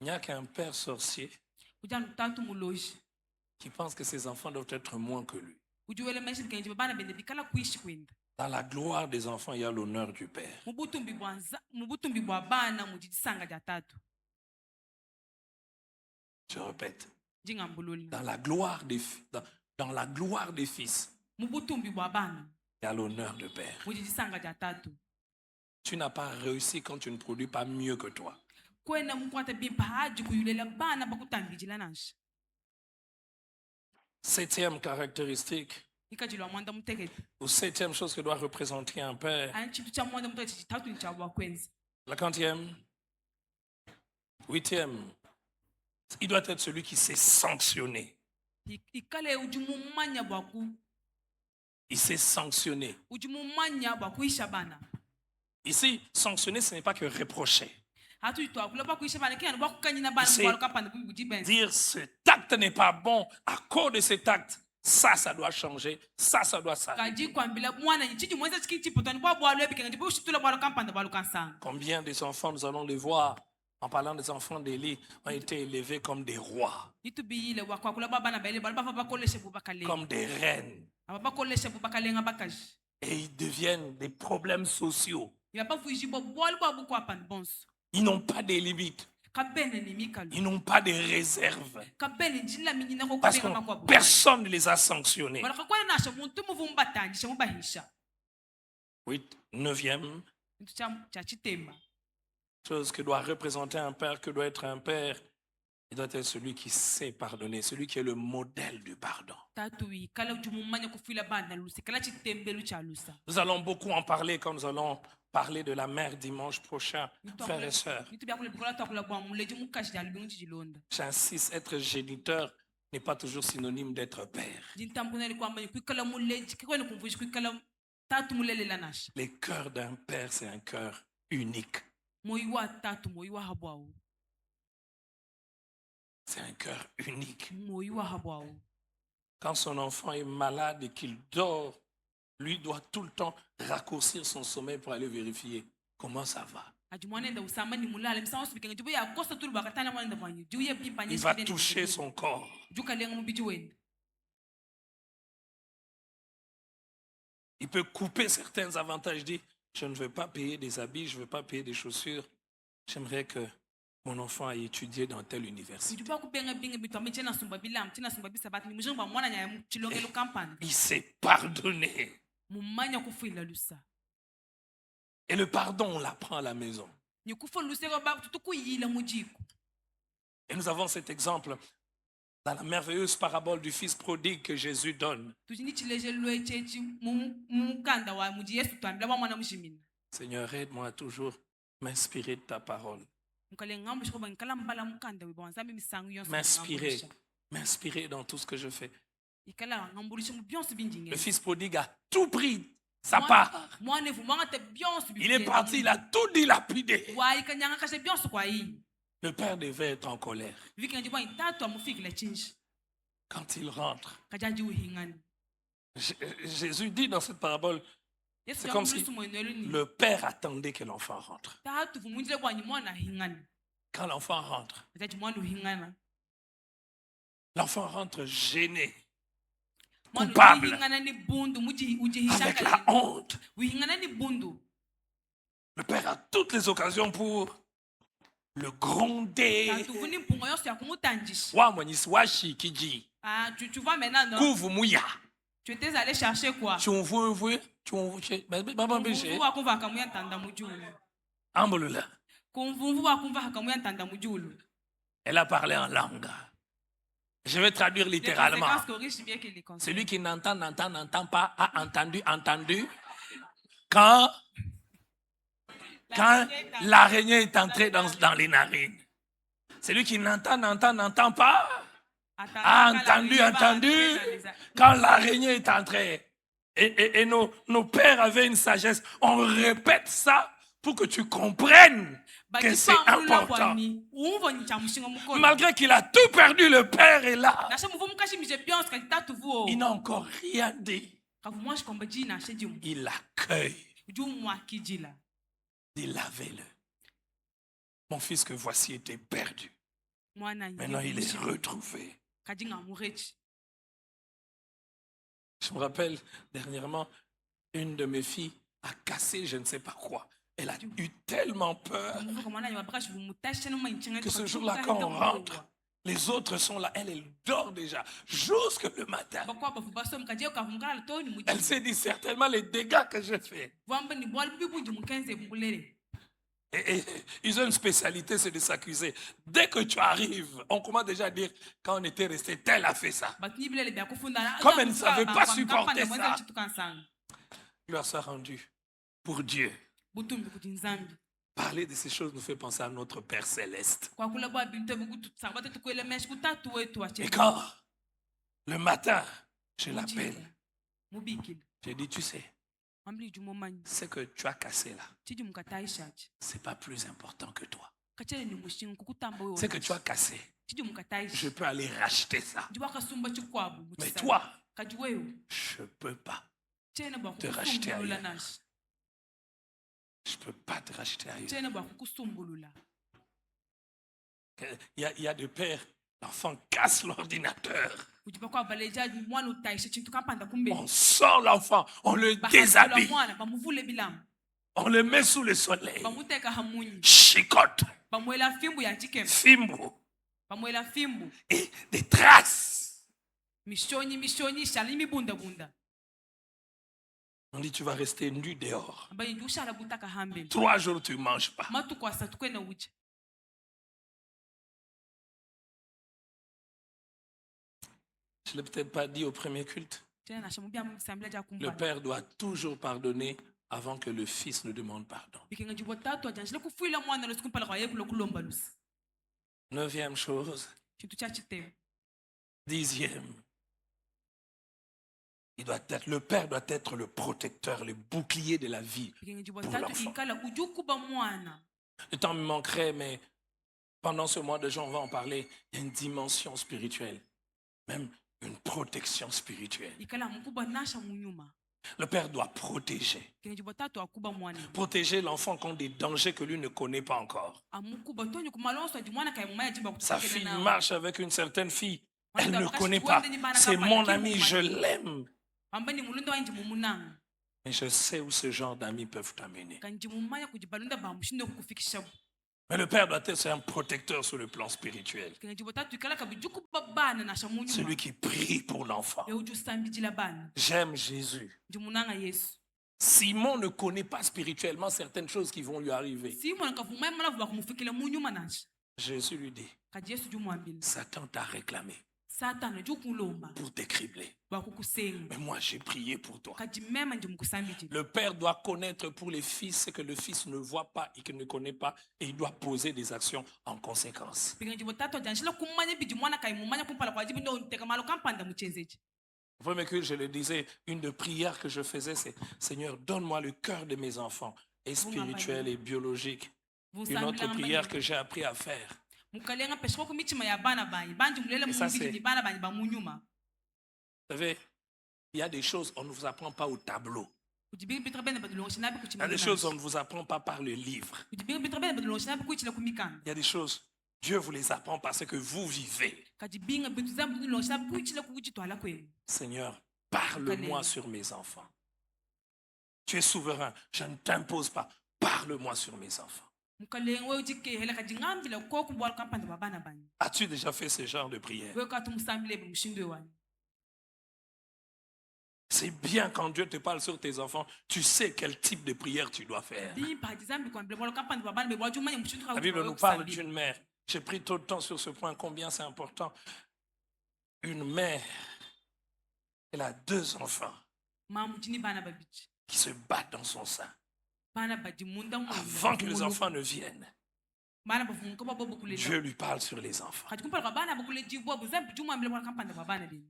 Il n'y a qu'un père sorcier qui pense que ses enfants doivent être moins que lui. Dans la gloire des enfants, il y a l'honneur du père. Je répète. Dans la gloire des fils, il y a l'honneur du père. Tu n'as pas réussi quand tu ne produis pas mieux que toi. Septième caractéristique, ou septième chose que doit représenter un père. La quantième, huitième, il doit être celui qui sait sanctionner. Il sait sanctionner. Ici, sanctionner, ce n'est pas que reprocher. Dire cet acte n'est pas bon, à cause de cet acte, ça doit changer, ça doit s'arrêter. Combien des enfants nous allons les voir, en parlant des enfants d'Élie, ont été élevés comme des rois, comme des reines, et ils deviennent des problèmes sociaux. Ils n'ont pas de limites. Ils n'ont pas de réserves. Parce que personne ne les a sanctionnés. 8, 9e chose que doit représenter un père, que doit être un père, il doit être celui qui sait pardonner, celui qui est le modèle du pardon. Nous allons beaucoup en parler quand nous allons parler de la mère dimanche prochain, frères et sœurs. J'insiste, être géniteur n'est pas toujours synonyme d'être père. Le cœur d'un père, c'est un cœur unique. C'est un cœur unique. Quand son enfant est malade et qu'il dort, lui doit tout le temps raccourcir son sommeil pour aller vérifier comment ça va. Il va toucher son corps. Il peut couper certains avantages. Il dit, je ne veux pas payer des habits, je ne veux pas payer des chaussures. J'aimerais que mon enfant ait étudié dans telle université. Il sait pardonner. Et le pardon, on l'apprend à la maison. Et nous avons cet exemple dans la merveilleuse parabole du fils prodigue que Jésus donne. Seigneur, aide-moi à toujours m'inspirer de ta parole. m'inspirer dans tout ce que je fais. Le fils prodigue a tout pris, sa part. Il est parti, il a tout dilapidé. Le père devait être en colère. Quand il rentre, Jésus dit dans cette parabole, c'est comme si le père attendait que l'enfant rentre. Quand l'enfant rentre, l'enfant rentre gêné, coupable, avec la honte. Le père a toutes les occasions pour le gronder. Tu vois maintenant, tu étais allé chercher quoi? Elle a parlé en langue. Je vais traduire littéralement. Celui qui n'entend pas, a entendu. Quand l'araignée est entrée dans les narines. Celui qui n'entend pas, a entendu. Quand l'araignée est entrée. Et nos pères avaient une sagesse. On répète ça pour que tu comprennes que c'est important. Malgré qu'il a tout perdu, le père est là. Il n'a encore rien dit. Il l'accueille. Il lavez-le. Mon fils que voici était perdu. Maintenant il est retrouvé. Je me rappelle dernièrement, une de mes filles a cassé je ne sais pas quoi. Elle a eu tellement peur que ce jour-là, quand on rentre, les autres sont là. Elle dort déjà jusque le matin. Elle s'est dit certainement les dégâts que j'ai faits. Et ils ont une spécialité, c'est de s'accuser. Dès que tu arrives, on commence déjà à dire quand on était resté, tel a fait ça. Comme elle ne savait pas supporter ça, gloire soit rendue pour Dieu. Parler de ces choses nous fait penser à notre Père Céleste. Et quand le matin, je l'appelle, je dis, tu sais, ce que tu as cassé là, c'est pas plus important que toi. Ce que tu as cassé, je peux aller racheter ça. Mais toi, je ne peux pas te racheter ailleurs. Je ne peux pas te racheter ailleurs. Il y a des pères, l'enfant casse l'ordinateur. On sort l'enfant, on le déshabille. On le met sous le soleil. Chicote. Fimbo. Et des traces. On dit tu vas rester nu dehors. 3 jours tu ne manges pas. Je ne l'ai peut-être pas dit au premier culte. Le père doit toujours pardonner avant que le fils ne demande pardon. 9e chose. 10e. Le père doit être le protecteur, le bouclier de la vie pour l'enfant. Le temps me manquerait, mais pendant ce mois de juin, on va en parler. Il y a une dimension spirituelle, même une protection spirituelle. Le père doit protéger. Protéger l'enfant contre des dangers que lui ne connaît pas encore. Sa fille marche avec une certaine fille. Elle ne connaît pas. C'est mon ami, je l'aime. Mais je sais où ce genre d'amis peuvent t'amener. Mais le père doit être un protecteur sur le plan spirituel. Celui qui prie pour l'enfant. J'aime Jésus. Simon ne connaît pas spirituellement certaines choses qui vont lui arriver. Jésus lui dit, Satan t'a réclamé. satana byi kulomba pour t'écribler. bwa kukusenga Mais moi, j'ai prié pour toi. kati mema ndi mukusambiji Le père doit connaître pour les fils ce que le fils ne voit pas et qu'il ne connaît pas, et il doit poser des actions en conséquence. pinga ndi botatu janshila kumanya biji mwana kai mumanya kumpala kwa jibi ndo nteka malo kampanda muchenzeji. Le premier que je le disais, une des prières que je faisais, c'est Seigneur, donne-moi le cœur de mes enfants, et spirituels et biologiques. Une autre prière que j'ai appris à faire. Mukalenga peshoko kumichima ya bana banyi banji mulele mumbiji ni bana banyi ba munyuma. Vous savez, il y a des choses on ne vous apprend pas au tableau. Il y a des choses on ne vous apprend pas par le livre. Il y a des choses, Dieu vous les apprend parce que vous vivez. Seigneur, parle-moi sur mes enfants. Tu es souverain, je ne t'impose pas. Parle-moi sur mes enfants. As-tu déjà fait ce genre de prière? C'est bien quand Dieu te parle sur tes enfants, tu sais quel type de prière tu dois faire. La Bible nous parle d'une mère. J'ai pris tout le temps sur ce point, combien c'est important. Une mère, elle a 2 enfants qui se battent dans son sein. Avant que les enfants ne viennent, Dieu lui parle sur les enfants.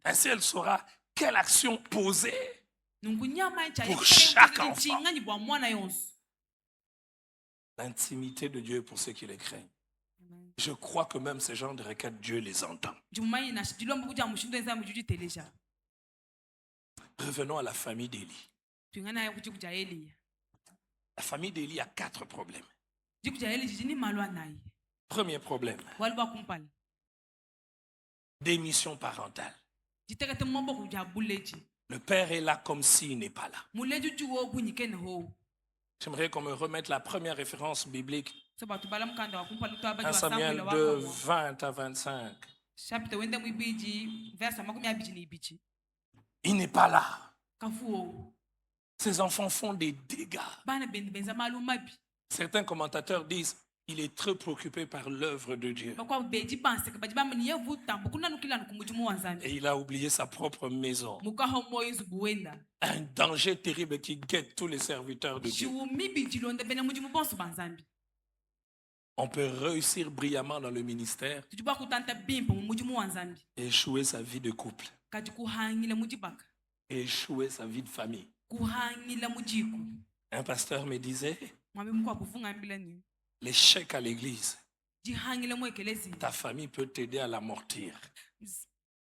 Ainsi, elle saura quelle action poser pour chaque enfant. L'intimité de Dieu pour ceux qui les craignent. Je crois que même ce genre de requêtes, Dieu les entend. Revenons à la famille d'Élie. La famille d'Élie a 4 problèmes. Premier problème, démission parentale. Le père est là comme s'il n'est pas là. J'aimerais qu'on me remette la première référence biblique. 1 Samuel 2, 20 à 25. Il n'est pas là. Ses enfants font des dégâts. Certains commentateurs disent il est très préoccupé par l'œuvre de Dieu. Et il a oublié sa propre maison. Un danger terrible qui guette tous les serviteurs de Dieu. On peut réussir brillamment dans le ministère et échouer sa vie de couple. Et échouer sa vie de famille. Un pasteur me disait, l'échec à l'église, ta famille peut t'aider à l'amortir,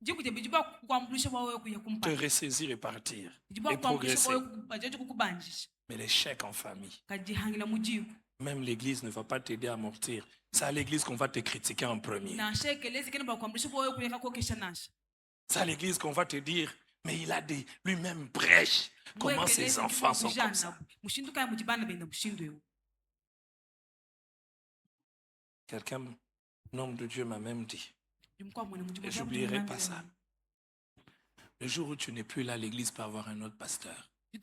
te ressaisir et partir, et progresser. Mais l'échec en famille, même l'église ne va pas t'aider à amortir. C'est à l'église qu'on va te critiquer en premier. C'est à l'église qu'on va te dire, mais il a des lui-même brèche. Comment ses enfants sont comme ça? Quelqu'un, un homme de Dieu m'a même dit, et j'oublierai pas ça. Le jour où tu n'es plus là, l'église peut avoir un autre pasteur. Et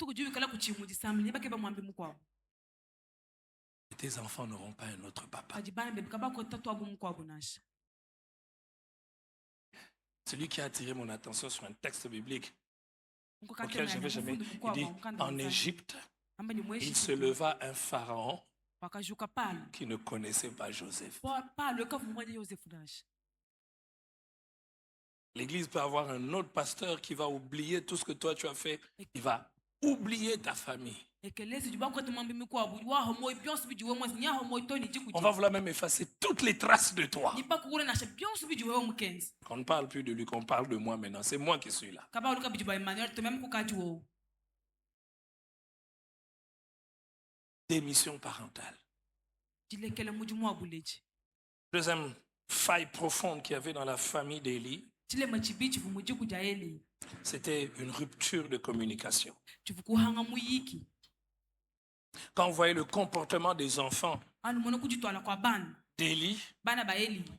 tes enfants n'auront pas un autre papa. Celui qui a attiré mon attention sur un texte biblique auquel je n'avais jamais, il dit, en Égypte, il se leva un pharaon qui ne connaissait pas Joseph. L'église peut avoir un autre pasteur qui va oublier tout ce que toi tu as fait. Il va oublier ta famille. On va vouloir même effacer toutes les traces de toi. Qu'on ne parle plus de lui, qu'on parle de moi maintenant. C'est moi qui suis là. Démission parentale. Deuxième faille profonde qu'il y avait dans la famille d'Élie, c'était une rupture de communication. Quand vous voyez le comportement des enfants d'Élie,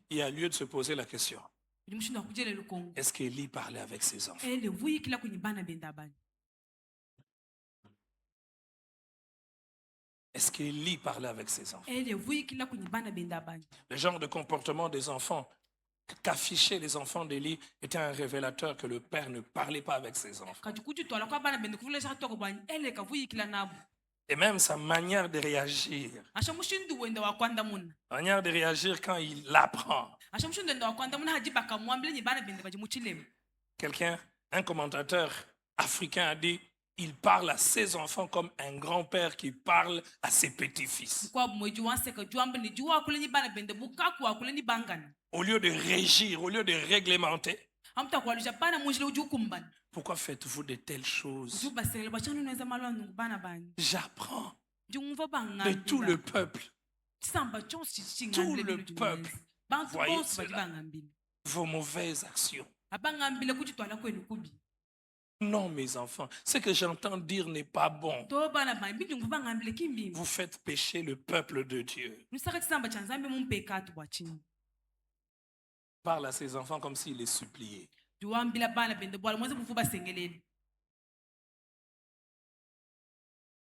il y a lieu de se poser la question. Est-ce qu'Élie parlait avec ses enfants? Est-ce qu'Élie parlait avec ses enfants? Le genre de comportement des enfants qu'affichaient les enfants d'Élie était un révélateur que le père ne parlait pas avec ses enfants. kati kutitwala kwabana bende kuvulesha toko bwanyi eleka vuyikila nabo Et même sa manière de réagir. asha mushindu wenda wakwanda muna Manière de réagir quand il l'apprend. asha mushindu wenda wakwanda muna haji bakamwambile nyi bana bende baji muchilemu. Quelqu'un, un commentateur africain a dit, il parle à ses enfants comme un grand-père qui parle à ses petits-fils. kwa mweju wanseka juambe ni juwa kule nyi bana bende bukaku wa kule ni bangana Au lieu de régir, au lieu de réglementer, amta kwalusha bana mujile ujukumbana pourquoi faites-vous de telles choses? juba sele bachanu neza malwanu bana bani J'apprends jungumva banga de tout le peuple, samba chonsi tout le peuple, bantu voyez bonse baji cela. bangambile vos mauvaises actions. abangambile kutitwala kwenu kubi Non, mes enfants, ce que j'entends dire n'est pas bon. to bana bani bijungu bangambile kimbimbi Vous faites pécher le peuple de Dieu. lusaka chisamba cha nzambe mumpekatu bwachini Parle à ses enfants comme s'il les suppliait. juwambila bana bende bwala mweze bufu basengelele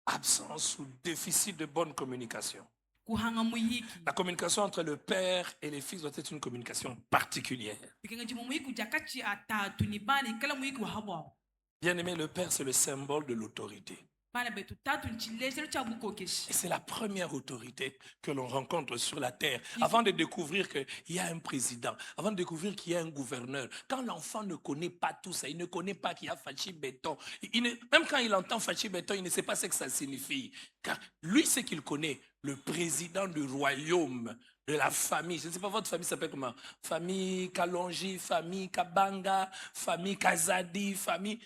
Absence ou déficit de bonne communication. kuhanga muyiki La communication entre le père et les fils doit être une communication particulière. bikenga jimu muyiki jakachi atatu ni bana ikala muyiki wa habwa Bien aimé, le père, c'est le symbole de l'autorité. bana betu tatu nchileshe cha bukokeshi Et c'est la première autorité que l'on rencontre sur la terre. Avant de découvrir qu'il y a un président, avant de découvrir qu'il y a un gouverneur, quand l'enfant ne connaît pas tout ça, il ne connaît pas qu'il y a Fachi Béton, même quand il entend Fachi Béton, il ne sait pas ce que ça signifie. Car lui, ce qu'il connaît, le président du royaume, de la famille, je ne sais pas, votre famille s'appelle comment? Famille Kalonji, famille Kabanga, famille Kazadi, famille...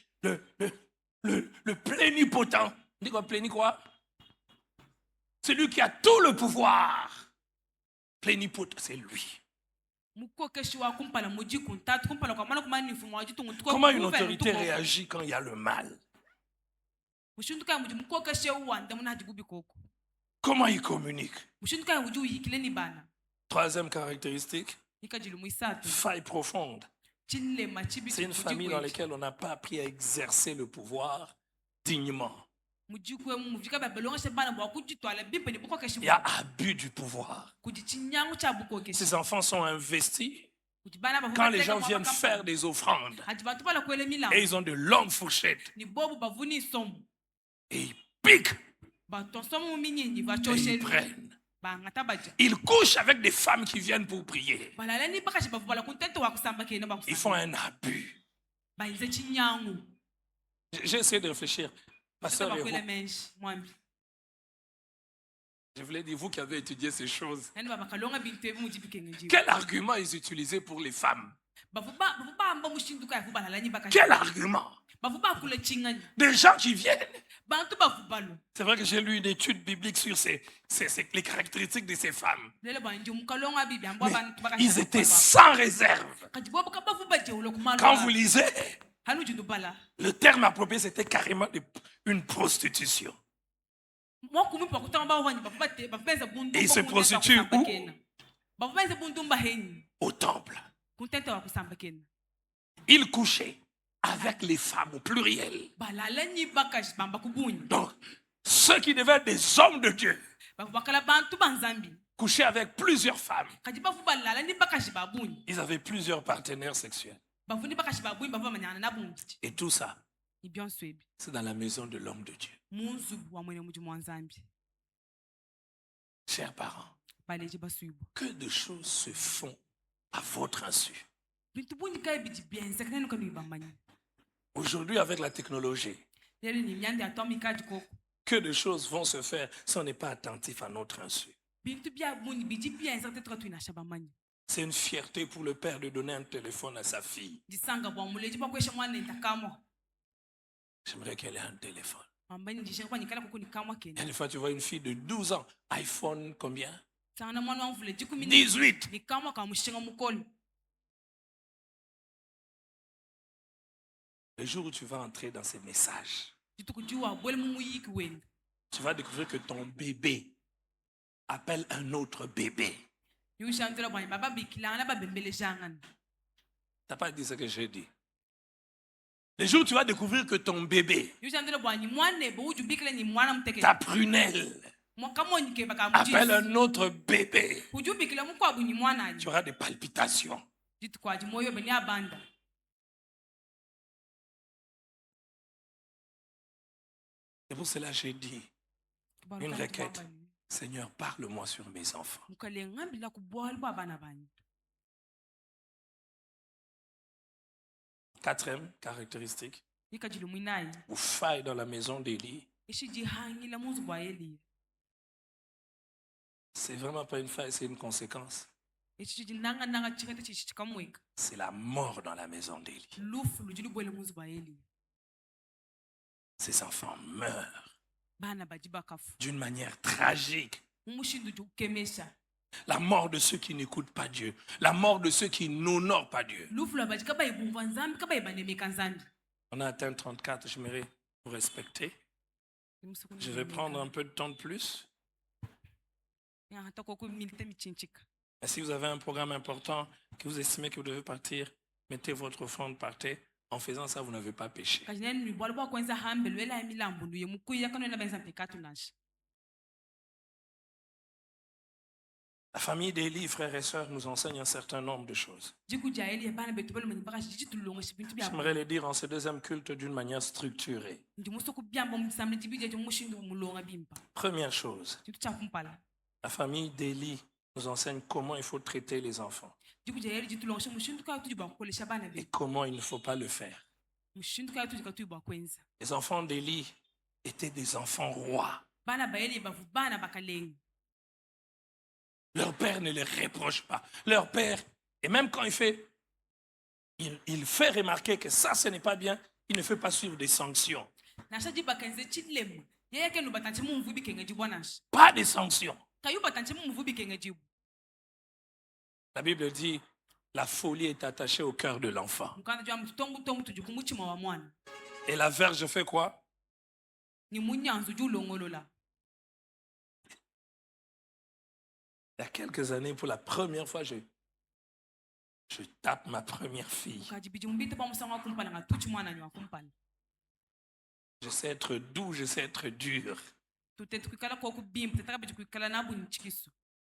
Le plénipotent. On dit quoi, pléni quoi? Celui qui a tout le pouvoir. Plénipotent, c'est lui. mukokeshi wa kumpala mujiku ntatu kumpala kwa maana kumani mfumo wa jitu ngutuko Comment une autorité réagit quand il y a le mal? mushunduka muji mukokeshi uwanda muna hajigubi koko Comment il communique? mushunduka muji yikile ni bana Troisième caractéristique, ikajilu muisatu faille profonde. chinle machibi C'est une famille dans laquelle on n'a pas appris à exercer le pouvoir dignement. mujikwe muvika babelonga bana bwa kujitwala bipe ni bukokeshi Il y a abus du pouvoir. kujichinyangu cha bukokeshi Ces enfants sont investis kujibana ba quand les gens viennent faire des offrandes. hajibatu bala kwele mila Et ils ont de longues fourchettes. ni bobu bavuni somo Et ils piquent batonsomo minyinyi et ils bachosheli prennent. bangata baja Ils couchent avec des femmes qui viennent pour prier. balala ni bakashi bavu bala kuntento wa kusamba kene ba Ils font un abus. bainze chinyangu J'ai essayé de réfléchir. Pasteur, et bakwele vous, menshi mwambi je voulais dire, vous qui avez étudié ces choses, nani babakalonga bintu ebi mujibikenge njibu quel argument ils utilisaient pour les femmes? bavu bamba mushinduka yavu balala ni bakashi Quel argument? bavu bakule chingani Des gens qui viennent. bantu bavu balo C'est vrai que j'ai lu une étude biblique sur les caractéristiques de ces femmes. lele banji mukalonga bibi ambo Mais bantu bakashi ils étaient sans réserve. kajibo bavu baje ulo kumalo Quand vous lisez, hanu jindu bala le terme approprié, c'était carrément une prostitution. moi kumi pa kutanga bavu banyi bavu bate bavu benza bundu Et ils se prostituent où? bavu benza bundu mbaheni Au temple. kuntento wa kusamba kene Ils couchaient avec les femmes au pluriel. balala ni bakashi bamba kubunyi Donc, ceux qui devaient être des hommes de Dieu bavu bakala bantu banzambi couchaient avec plusieurs femmes. kaji bavu balala ni bakashi babunyi Ils avaient plusieurs partenaires sexuels. bavu ni bakashi babunyi bavu bamanyana na bunji Et tout ça, ni byonso ebi c'est dans la maison de l'homme de Dieu. munzubu wa mwene muji mwanzambi Chers parents, baleji basuibu que de choses se font à votre insu. bintu bunyi kai biji byenza kanenu kanu ibamanya Aujourd'hui, avec la technologie, lelo ni myande atomika jikoko que de choses vont se faire si on n'est pas attentif à notre insu. bintu bya bunyi biji byenza tetwa tuinasha bamanya C'est une fierté pour le père de donner un téléphone à sa fille. disanga bwa muleji bakwesha mwana ntakamwa J'aimerais qu'elle ait un téléphone. ambani ndishe kwa nikala kuko nikamwa Et kene des fois, tu vois une fille de 12 ans, iPhone combien? sana mwana wa mvule jikumi 18. nikamwa kamushinga mukolo Le jour où tu vas entrer dans ces messages, jitukujua bwele mumuyiki wenda tu vas découvrir que ton bébé appelle un autre bébé. yushantela bwanyi baba bikilana babembeleshangana T'as pas dit ce que j'ai dit. Le jour où tu vas découvrir que ton bébé, yushantela bwanyi mwana ebo ujubikile ni mwana mteke ta prunelle, mwakamonyike appelle bakamujisi un autre bébé, ujubikile mukwabu ni mwana tu auras des palpitations. Dito kwaji moyo beni abanda. C'est pour cela que j'ai dit une requête. Seigneur, parle-moi sur mes enfants. Mukalengambi la kubwala babana bani. Quatrième caractéristique, Ikajilo mwinai. ou faille dans la maison d'Élie. Ishiji hangila muzu bwa Eli. C'est vraiment pas une faille, c'est une conséquence. Ishiji nanga chikata chichikamweka. C'est la mort dans la maison d'Élie. Lufu lujulu bwele muzu bwa Eli. Ces enfants meurent Bana bajiba kafu. d'une manière tragique. Umushindu jukemesha. La mort de ceux qui n'écoutent pas Dieu. La mort de ceux qui n'honorent pas Dieu. Lufu la bajika ba ibumva nzambi kaba ibanemeka nzambi. On a atteint 34, j'aimerais vous respecter. Je vais prendre un peu de temps de plus. Ya hata kwa milite michinchika. Et si vous avez un programme important, que vous estimez que vous devez partir, mettez votre offrande par terre. En faisant ça, vous n'avez pas péché. Kajineni bwala bwa kwenza hambe lwela ya milambo luye mukuya kanona benza pekatu nashi. La famille d'Élie, frères et sœurs, nous enseigne un certain nombre de choses. J'aimerais J'aimerais les dire en ce deuxième culte d'une manière structurée. Première chose, la famille d'Élie nous enseigne comment il faut traiter les enfants et comment il ne faut pas le faire. Les enfants d'Élie étaient des enfants rois. Leur père ne les reproche pas. Leur père, et même quand il fait remarquer que ça, ce n'est pas bien, il ne fait pas suivre des sanctions. Pas de sanctions. La Bible dit, la folie est attachée au cœur de l'enfant. Et la verge fait quoi? Il y a quelques années, pour la première fois, je tape ma première fille. Je sais être doux, je sais être dur.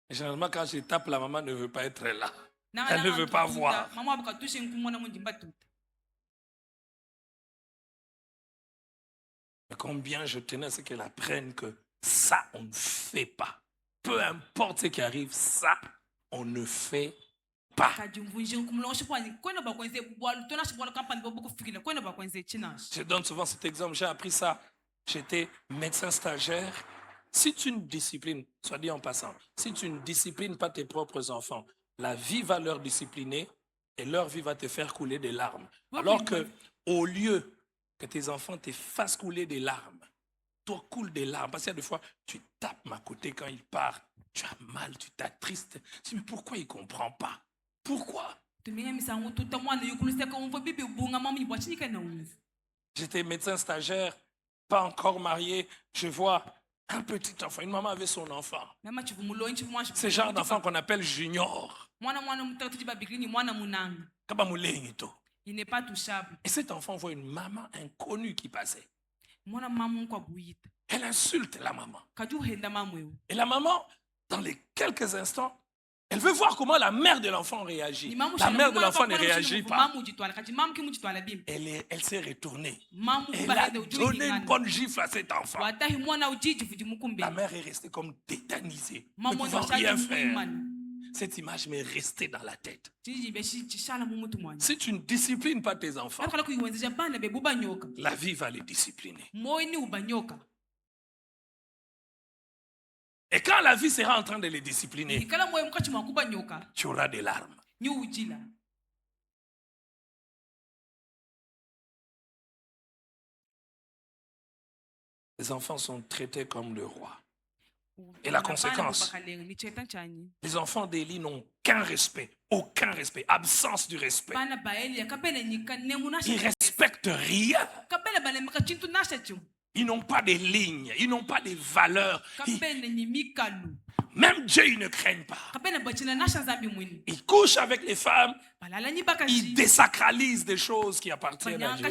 Et généralement, quand je tape, la maman ne veut pas être là. Elle ne veut pas voir. Mais combien je tenais à ce qu'elle apprenne que ça, on ne fait pas. Peu importe ce qui arrive, ça, on ne fait pas. Je donne souvent cet exemple. J'ai appris ça. J'étais médecin stagiaire. Si tu ne disciplines, soit dit en passant, si tu ne disciplines pas tes propres enfants, la vie va leur discipliner et leur vie va te faire couler des larmes. Alors que, au lieu que tes enfants te fassent couler des larmes, toi coule des larmes. Parce qu'il y a des fois, tu tapes ma côté quand il part. Tu as mal, tu t'attristes. Tu dis, mais pourquoi il ne comprend pas? Pourquoi? J'étais médecin stagiaire, pas encore marié. Je vois un petit enfant. Une maman avait son enfant. C'est le genre d'enfant qu'on appelle junior. Il n'est pas touchable. Et cet enfant voit une maman inconnue qui passait. Elle insulte la maman. Et la maman, dans les quelques instants, elle veut voir comment la mère de l'enfant réagit. La mère de l'enfant ne réagit pas. Elle s'est retournée. Elle a donné une bonne gifle à cet enfant. La mère est restée comme tétanisée, ne pouvant rien faire. Cette image m'est restée dans la tête. Si tu ne disciplines pas tes enfants, la vie va les discipliner. Et quand la vie sera en train de les discipliner, tu auras des larmes. Les enfants sont traités comme le roi. Et la conséquence, les enfants d'Élie n'ont aucun respect, absence du respect. Ils respectent rien. Ils n'ont pas de lignes, ils n'ont pas de valeurs. Même Dieu, ils ne craignent pas. Ils couchent avec les femmes, ils désacralisent des choses qui appartiennent à Dieu.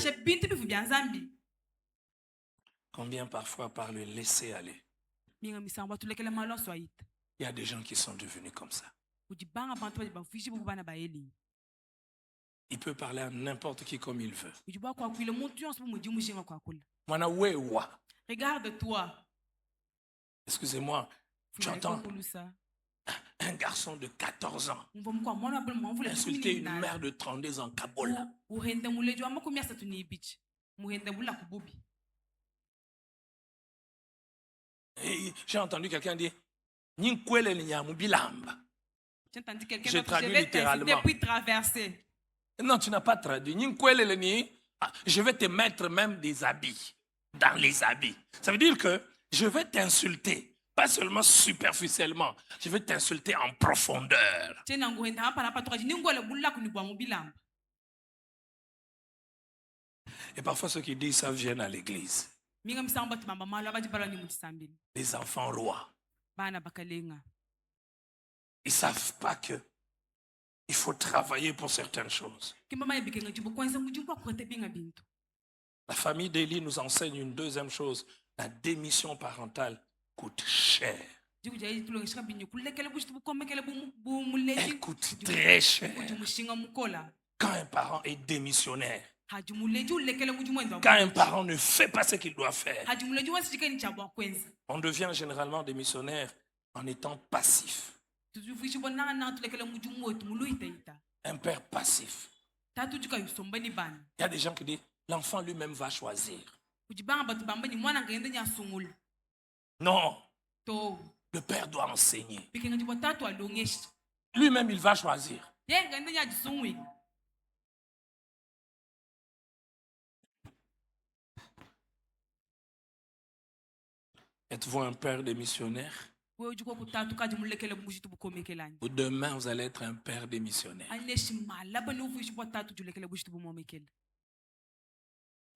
Combien parfois par le laisser aller? Il y a des gens qui sont devenus comme ça. Il peut parler à n'importe qui comme il veut. ujiba kwa kwile mutu yonse bumuji mushinga kwa kula. Mwana wewa. Regarde-toi. Excusez-moi, tu entends un garçon de 14 ans insulter une mère de 32 ans, Kabola. Et j'ai entendu quelqu'un dire j'ai traduit littéralement. Puis traverser. Non, tu n'as pas traduit. Je vais te mettre même des habits, dans les habits. Ça veut dire que je vais t'insulter, pas seulement superficiellement, je vais t'insulter en profondeur. Et parfois ceux qui disent ça viennent à l'église. Les enfants rois. Ils ne savent pas que il faut travailler pour certaines choses. La famille d'Élie nous enseigne une deuxième chose. La démission parentale coûte cher. Elle coûte très cher. Quand un parent est démissionnaire, quand un parent ne fait pas ce qu'il doit faire, on devient généralement démissionnaire en étant passif. Un père passif. Il y a des gens qui disent l'enfant lui-même va choisir. Non. Le père doit enseigner. Lui-même, il va choisir. Êtes-vous un père démissionnaire? Ou demain, vous allez être un père démissionnaire?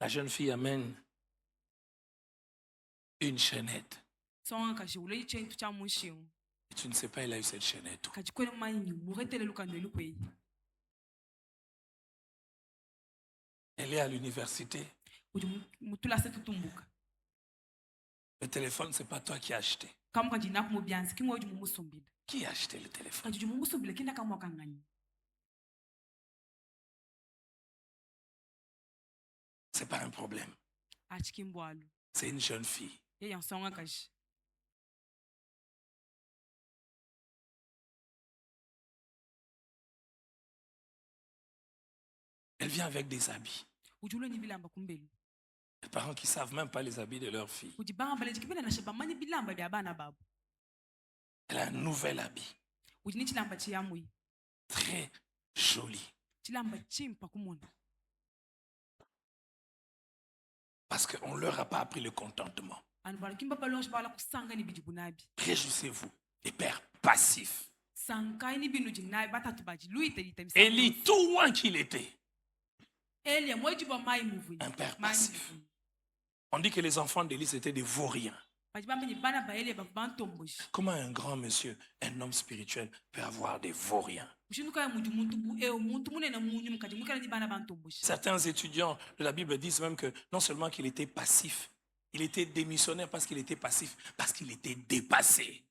La jeune fille amène une chaînette. Et tu ne sais pas, il a eu cette chaînette. Elle est à l'université. Le téléphone, ce n'est pas toi qui as acheté. Qui a acheté le téléphone? Ce n'est pas un problème. C'est une jeune fille. Elle vient avec des habits. Les parents qui ne savent même pas les habits de leur fille. Elle a un nouvel habit. Très joli. Parce qu'on ne leur a pas appris le contentement. Réjouissez-vous, les pères passifs. Élie, tout loin qu'il était, un père passif. On dit que les enfants d'Élie étaient des vauriens. Comment un grand monsieur, un homme spirituel, peut avoir des vauriens? Certains étudiants de la Bible disent même que non seulement qu'il était passif, il était démissionnaire parce qu'il était passif, parce qu'il était dépassé.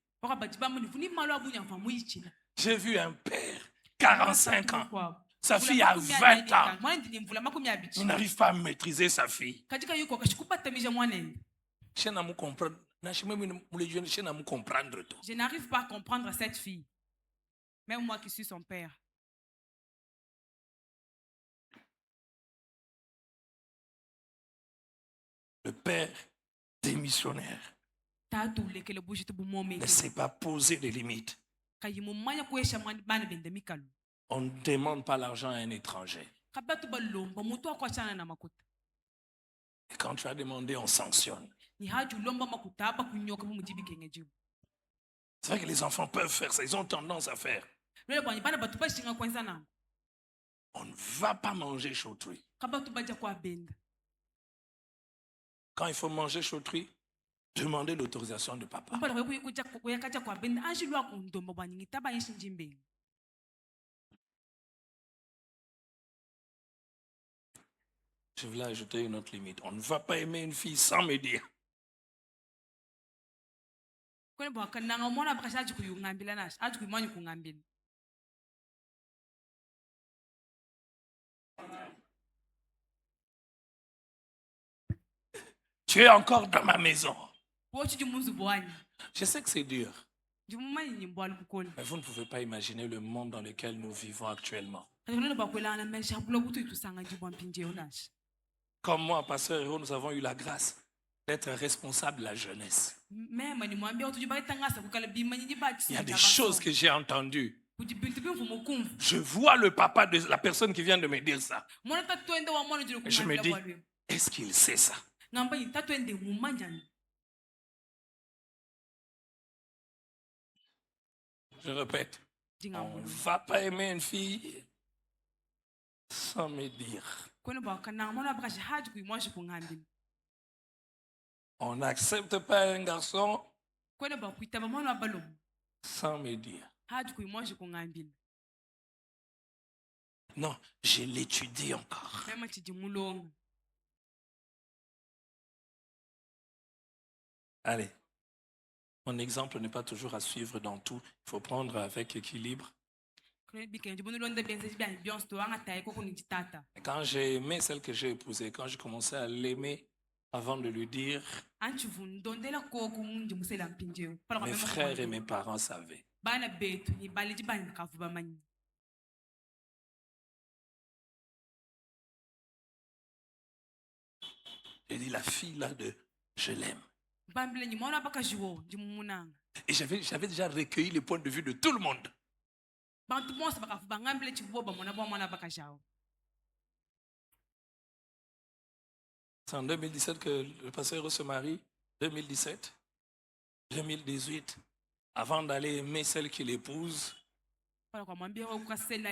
J'ai vu un père, 45 ans. Sa fille a 20 ans. Il n'arrive pas à maîtriser sa fille. Je n'arrive pas à comprendre cette fille. Même moi qui suis son père. Le père démissionnaire ne sait pas poser des limites. On ne demande pas l'argent à un étranger. Et quand tu as demandé, on sanctionne. C'est vrai que les enfants peuvent faire ça, ils ont tendance à faire. On ne va pas manger chez autrui. Quand il faut manger chez autrui, demandez l'autorisation de papa. Je voulais ajouter une autre limite. On ne va pas aimer une fille sans me dire. Tu es encore dans ma maison. wothi jimuzi bwani Je sais que c'est dur, jimumanyi nyimbwala bukoli mais vous ne pouvez pas imaginer le monde dans lequel nous vivons actuellement. kanti bakwelana mesha bula ukuthi utusanga njibwa mpinje unashi Comme moi, Pasteur Héros, nous avons eu la grâce d'être responsables de la jeunesse. mema nimwambia ukuthi jibaitangasa kukala bimanyi Il y a des choses que j'ai entendues. kuti bintu bimvumo kumva Je vois le papa de la personne qui vient de me dire ça. mona tatwende wa mwana jiri Et je me kumambila dis, bwalwe est-ce qu'il sait ça? ngamba yi tatwende mumanjani Je répète, on ne ndingabulu va pas aimer une fille sans me dire. kwene bakana mona bakashi haji kuimwashi kungambila On n'accepte pas un garçon kwene bakuita bamwana balomo sans me dire. haji kuimwashi kungambila Non, je l'étudie encore. mema chijimulonga Allez, mon exemple n'est pas toujours à suivre dans tout. Il faut prendre avec équilibre. kwene bikene jibunulonde benze jibya byonse to anga tayi koko ni jitata Et quand j'ai aimé celle que j'ai épousée, quand j'ai commencé à l'aimer avant de lui dire, anchivundondela koko munjimusela mpinjeo pala mes kwa frères et mes parents savaient. bana betu ni bale jibani kavu bamanyi J'ai dit, la fille là de je l'aime. bambile nyimona bakajiwo jimumunanga Et j'avais déjà recueilli les points de vue de tout le monde. bantu bonse bakavu bangambile chivubo bamona bamwana bakajao C'est en 2017 que le pasteur se marie. 2017, 2018. Avant d'aller aimer celle qu'il épouse, pala kwa mwambia ukasela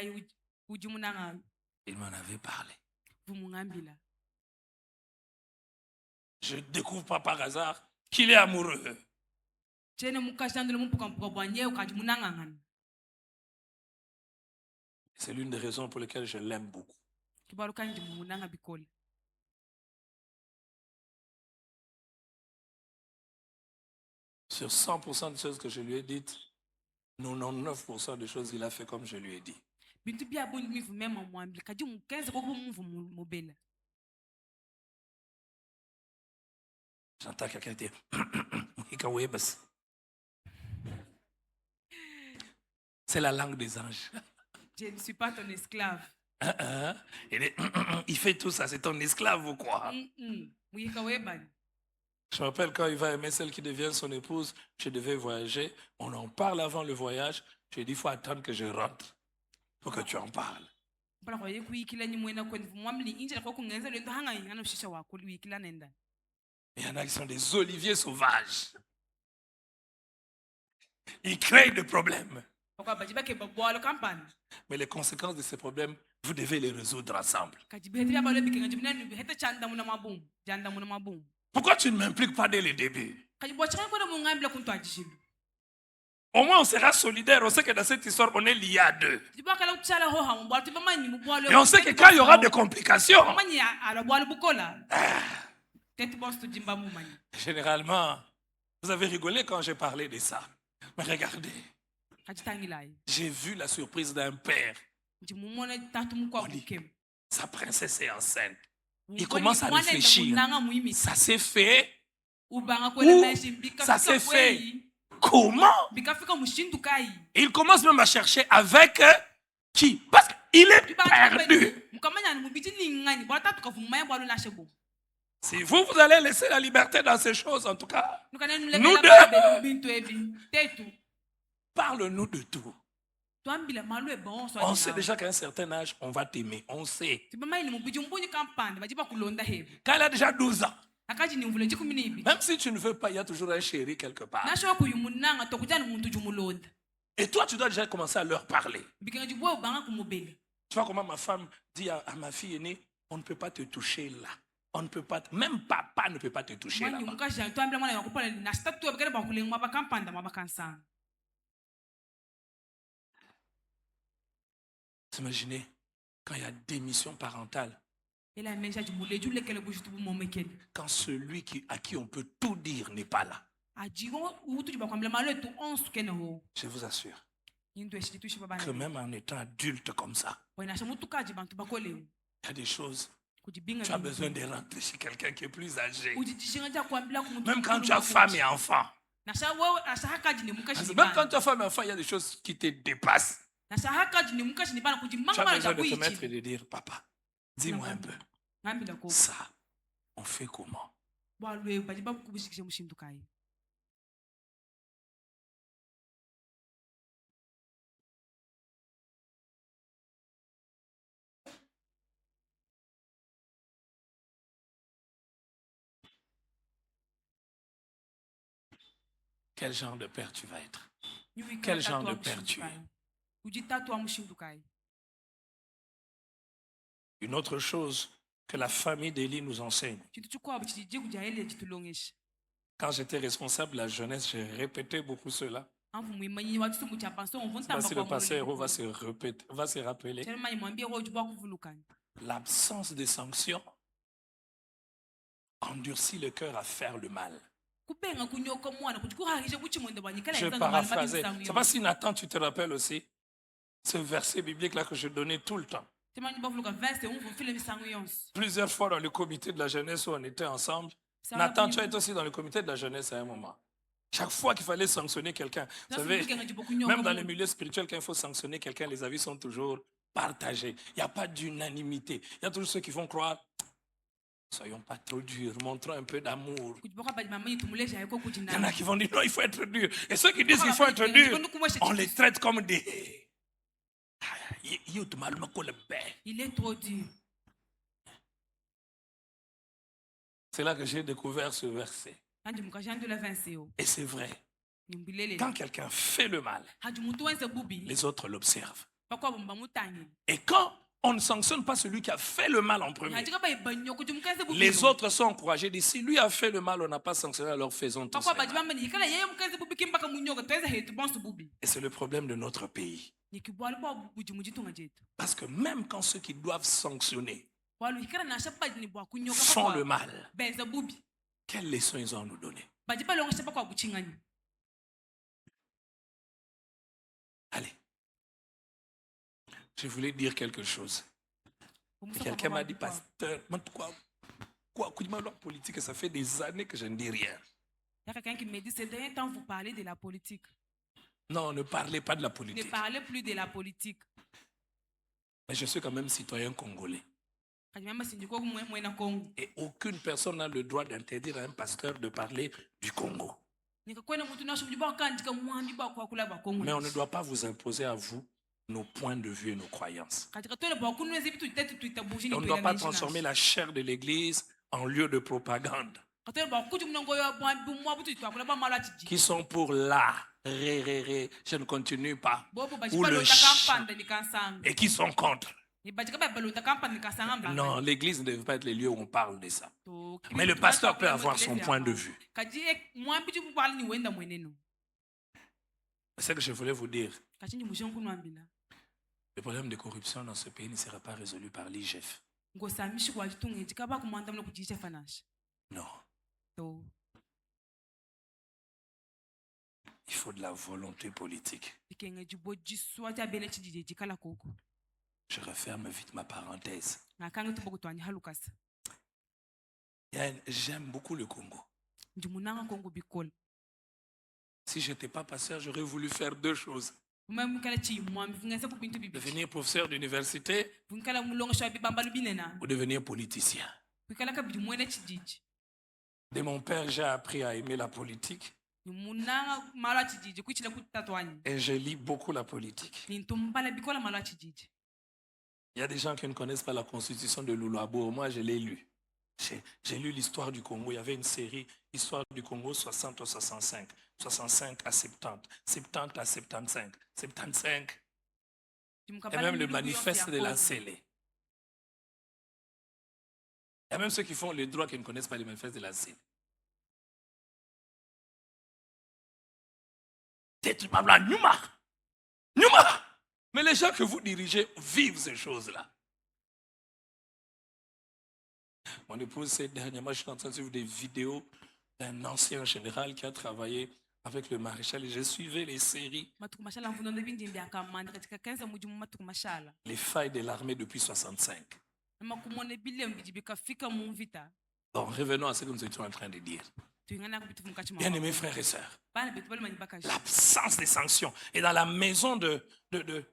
ujimunanga il m'en avait parlé. vumungambila Je ne découvre pas par hasard qu'il est amoureux. chene mukashandule mumpuka mpuka bwanye ukajimunanga ngana C'est l'une des raisons pour lesquelles je l'aime beaucoup. kibaruka njimumunanga bikoli Sur 100% des choses que je lui ai dites, 99% des choses, il a fait comme je lui ai dit. bintu bya bunyi mivu mema mwambile kaji mukenze koko mumvu mubela J'entends quelqu'un dire, Ikawebas. C'est la langue des anges. je ne suis pas ton esclave Il fait tout ça, c'est ton esclave ou quoi? muyika webani Je me rappelle quand il va aimer celle qui devient son épouse, je devais voyager. On en parle avant le voyage. Je lui ai dit, il faut attendre que je rentre pour que tu en parles. pala kwa yekuyikila nyimwena kwenda mwambili injela koko ngenza lento hanga ingana ushisha wako liwikila nenda Il y en a qui sont des oliviers sauvages. Ils créent des problèmes. bakwa bajibake babwalo kampani Mais les conséquences de ces problèmes, vous devez les résoudre ensemble. kajibetya balo bikenga jibinani biheta chanda muna mabumu janda muna mabumu Pourquoi tu ne m'impliques pas dès le début? kajibwachanga kwenda mungambila kuntu ajishilu Au moins, on sera solidaire. On sait que dans cette histoire, on est liés à deux. jibakala kuchala ho ha mubwalo tibamanyi mubwalo Et on sait que quand il y aura des complications, bamanyi ala bwalo bukola tete boss tu jimba mumanyi généralement, vous avez rigolé quand j'ai parlé de ça. Mais regardez, kajitangilai j'ai vu la surprise d'un père. njimumona tatu mukwa On dit, bukem sa princesse est enceinte. Il commence à réfléchir. nanga muimi Ça s'est fait ubanga kwele Où meshi ça bikafika s'est fait? kweli comment? bikafika mushindu kai Et il commence même à chercher avec qui? Parce qu'il est perdu. mukamanya ni mubiti ningani bwala tatu kavumaya bwalo nashe bo Si vous allez laisser la liberté dans ces choses, en tout cas, nukane Nous nulekela bintu ebi tetu parle-nous de tout. twambila malu ebonso On sait déjà qu'à un certain âge, on va t'aimer. On sait. tibamayi ni mubiti mbunyi kampanda bajiba kulonda hebi Quand elle a déjà 12 ans, akaji ni mvule jikumi nibi même si tu ne veux pas, il y a toujours un chéri quelque part. nasho kuyumunanga tokujani muntu jumulonda Et toi, tu dois déjà commencer à leur parler. bikenga jibwa ubanga kumubela Tu vois comment ma femme dit à ma fille aînée, on ne peut pas te toucher là. On ne peut pas, même papa ne peut pas te toucher mwanyi là-bas. mukaja twambila mwana yakupala nasitatu abikale bakulenga mabakampanda mabakansanga Imaginez, quand il y a démission parentale, ela mesha jimule julekele bushitu bumomekele quand celui à qui on peut tout dire n'est pas là. ajigo utu jibakwambila malu etu onsu kene ho Je vous assure into eshitushi que babana même en étant adulte comme ça, wenasha mutukaji bantu bakolewu il y a des choses kujibinga Tu as bintu. besoin de rentrer chez quelqu'un qui est plus âgé. Ujijishinga cha kuambia kumuntu Même quand mukulu tu as makuti. femme et enfant. Nasha wewe ashahakaji ni mukashi Parce ni que même quand bana. tu as femme et enfant, il y a des choses qui te dépassent. Nashahakaji ni mukashi ni bana Tu kujimanga as mara besoin cha de te mettre et kuichi. de dire, papa, dis-moi un peu, Ngambi ndako. ça, on fait comment? Balwe bajiba kubishikishe mushindukai. Quel genre de père tu vas être? Niwikala Quel genre tatu de wa père tu es? mushindukai. Ujitatu wa mushindukai. Une autre chose que la famille d'Élie nous enseigne. Chintu chukwa buchiji kujaele jitulongesha. Quand j'étais responsable de la jeunesse, j'ai répété beaucoup cela. Anfu mwimanyi wa tusungu cha panso on Je sais vonta pas si le mbakwa pasteur Hérault va se rappeler. Chema mwambie roho jubwa kuvulukani. L'absence de sanctions endurcit le cœur à faire le mal. Kupenga kunyoka mwana kujikuharisha kuchimonde banyikala Je yanzanga paraphrasais. mali C'est pas si Nathan, tu te rappelles aussi ce verset biblique-là que je donnais tout le temps. Tema nyumba vuluka verse on file misango yonse. Plusieurs fois dans le comité de la jeunesse où on était ensemble. Nathan, tu as été aussi dans le comité de la jeunesse à un moment. Chaque fois qu'il fallait sanctionner quelqu'un, vous savez, même dans les milieux spirituels, quand il faut sanctionner quelqu'un, les avis sont toujours partagés. Il n'y a pas d'unanimité. Il y a toujours ceux qui vont croire, soyons pas trop durs, montrons un peu d'amour. Il y en a qui vont dire, non, il faut être dur. Et ceux qui disent qu'il faut être dur, on les traite comme des... Il est trop dur. C'est là que j'ai découvert ce verset. Et c'est vrai. Quand quelqu'un fait le mal, les autres l'observent. Et quand on ne sanctionne pas celui qui a fait le mal en premier, les autres sont encouragés. Si lui a fait le mal, on n'a pas sanctionné, alors faisons tous le mal. Et c'est le problème de notre pays. Parce que même quand ceux qui doivent sanctionner font le mal, quelle leçon ils ont à nous donner? Allez. Je voulais dire quelque chose. Quelqu'un m'a dit, pasteur, quoi, politique, ça fait des années que je ne dis rien. Il y a quelqu'un qui me dit, c'est le dernier temps vous parlez de la politique. Non, ne parlez pas de la politique. Ne parlez plus de la politique. Mais je suis quand même citoyen congolais. Et aucune personne n'a le droit d'interdire à un pasteur de parler du Congo. Mais on ne doit pas vous imposer à vous nos points de vue et nos croyances. Et on ne doit pas transformer la chair de l'Église en lieu de propagande. Qui sont pour la, je ne continue pas. Ou le et qui sont contre. Non, l'église ne devrait pas être le lieu où on parle de ça. Mais le pasteur peut avoir son point de vue. C'est ce que je voulais vous dire. Le problème de corruption dans ce pays ne sera pas résolu par l'IGF. Non. Il faut de la volonté politique. Je referme vite ma parenthèse. J'aime beaucoup le Congo. Si je n'étais pas pasteur, j'aurais voulu faire deux choses. Devenir professeur d'université ou devenir politicien. De mon père, j'ai appris à aimer la politique. Et je lis beaucoup la politique. Il y a des gens qui ne connaissent pas la constitution de Lulabo. Moi, je l'ai lu. J'ai lu l'histoire du Congo. Il y avait une série, Histoire du Congo 60 à 65, 65 à 70, 70 à 75, 75. Et même le manifeste de la Célé. Il y a même ceux qui font le droit qui ne connaissent pas le manifeste de la Célé. Mais les gens que vous dirigez vivent ces choses-là. Mon épouse, ces derniers mois, je suis en train de suivre des vidéos d'un ancien général qui a travaillé avec le maréchal et je suivais les séries. Les failles de l'armée depuis 65. makumone bile mbiji bikafika mu mvita Bon, revenons à ce que nous étions en train de dire. tuyingana kubitu mukati mwa Bien-aimés frères et sœurs, bana betu bali manyi bakashi l'absence des sanctions. Et dans la maison d'Élie,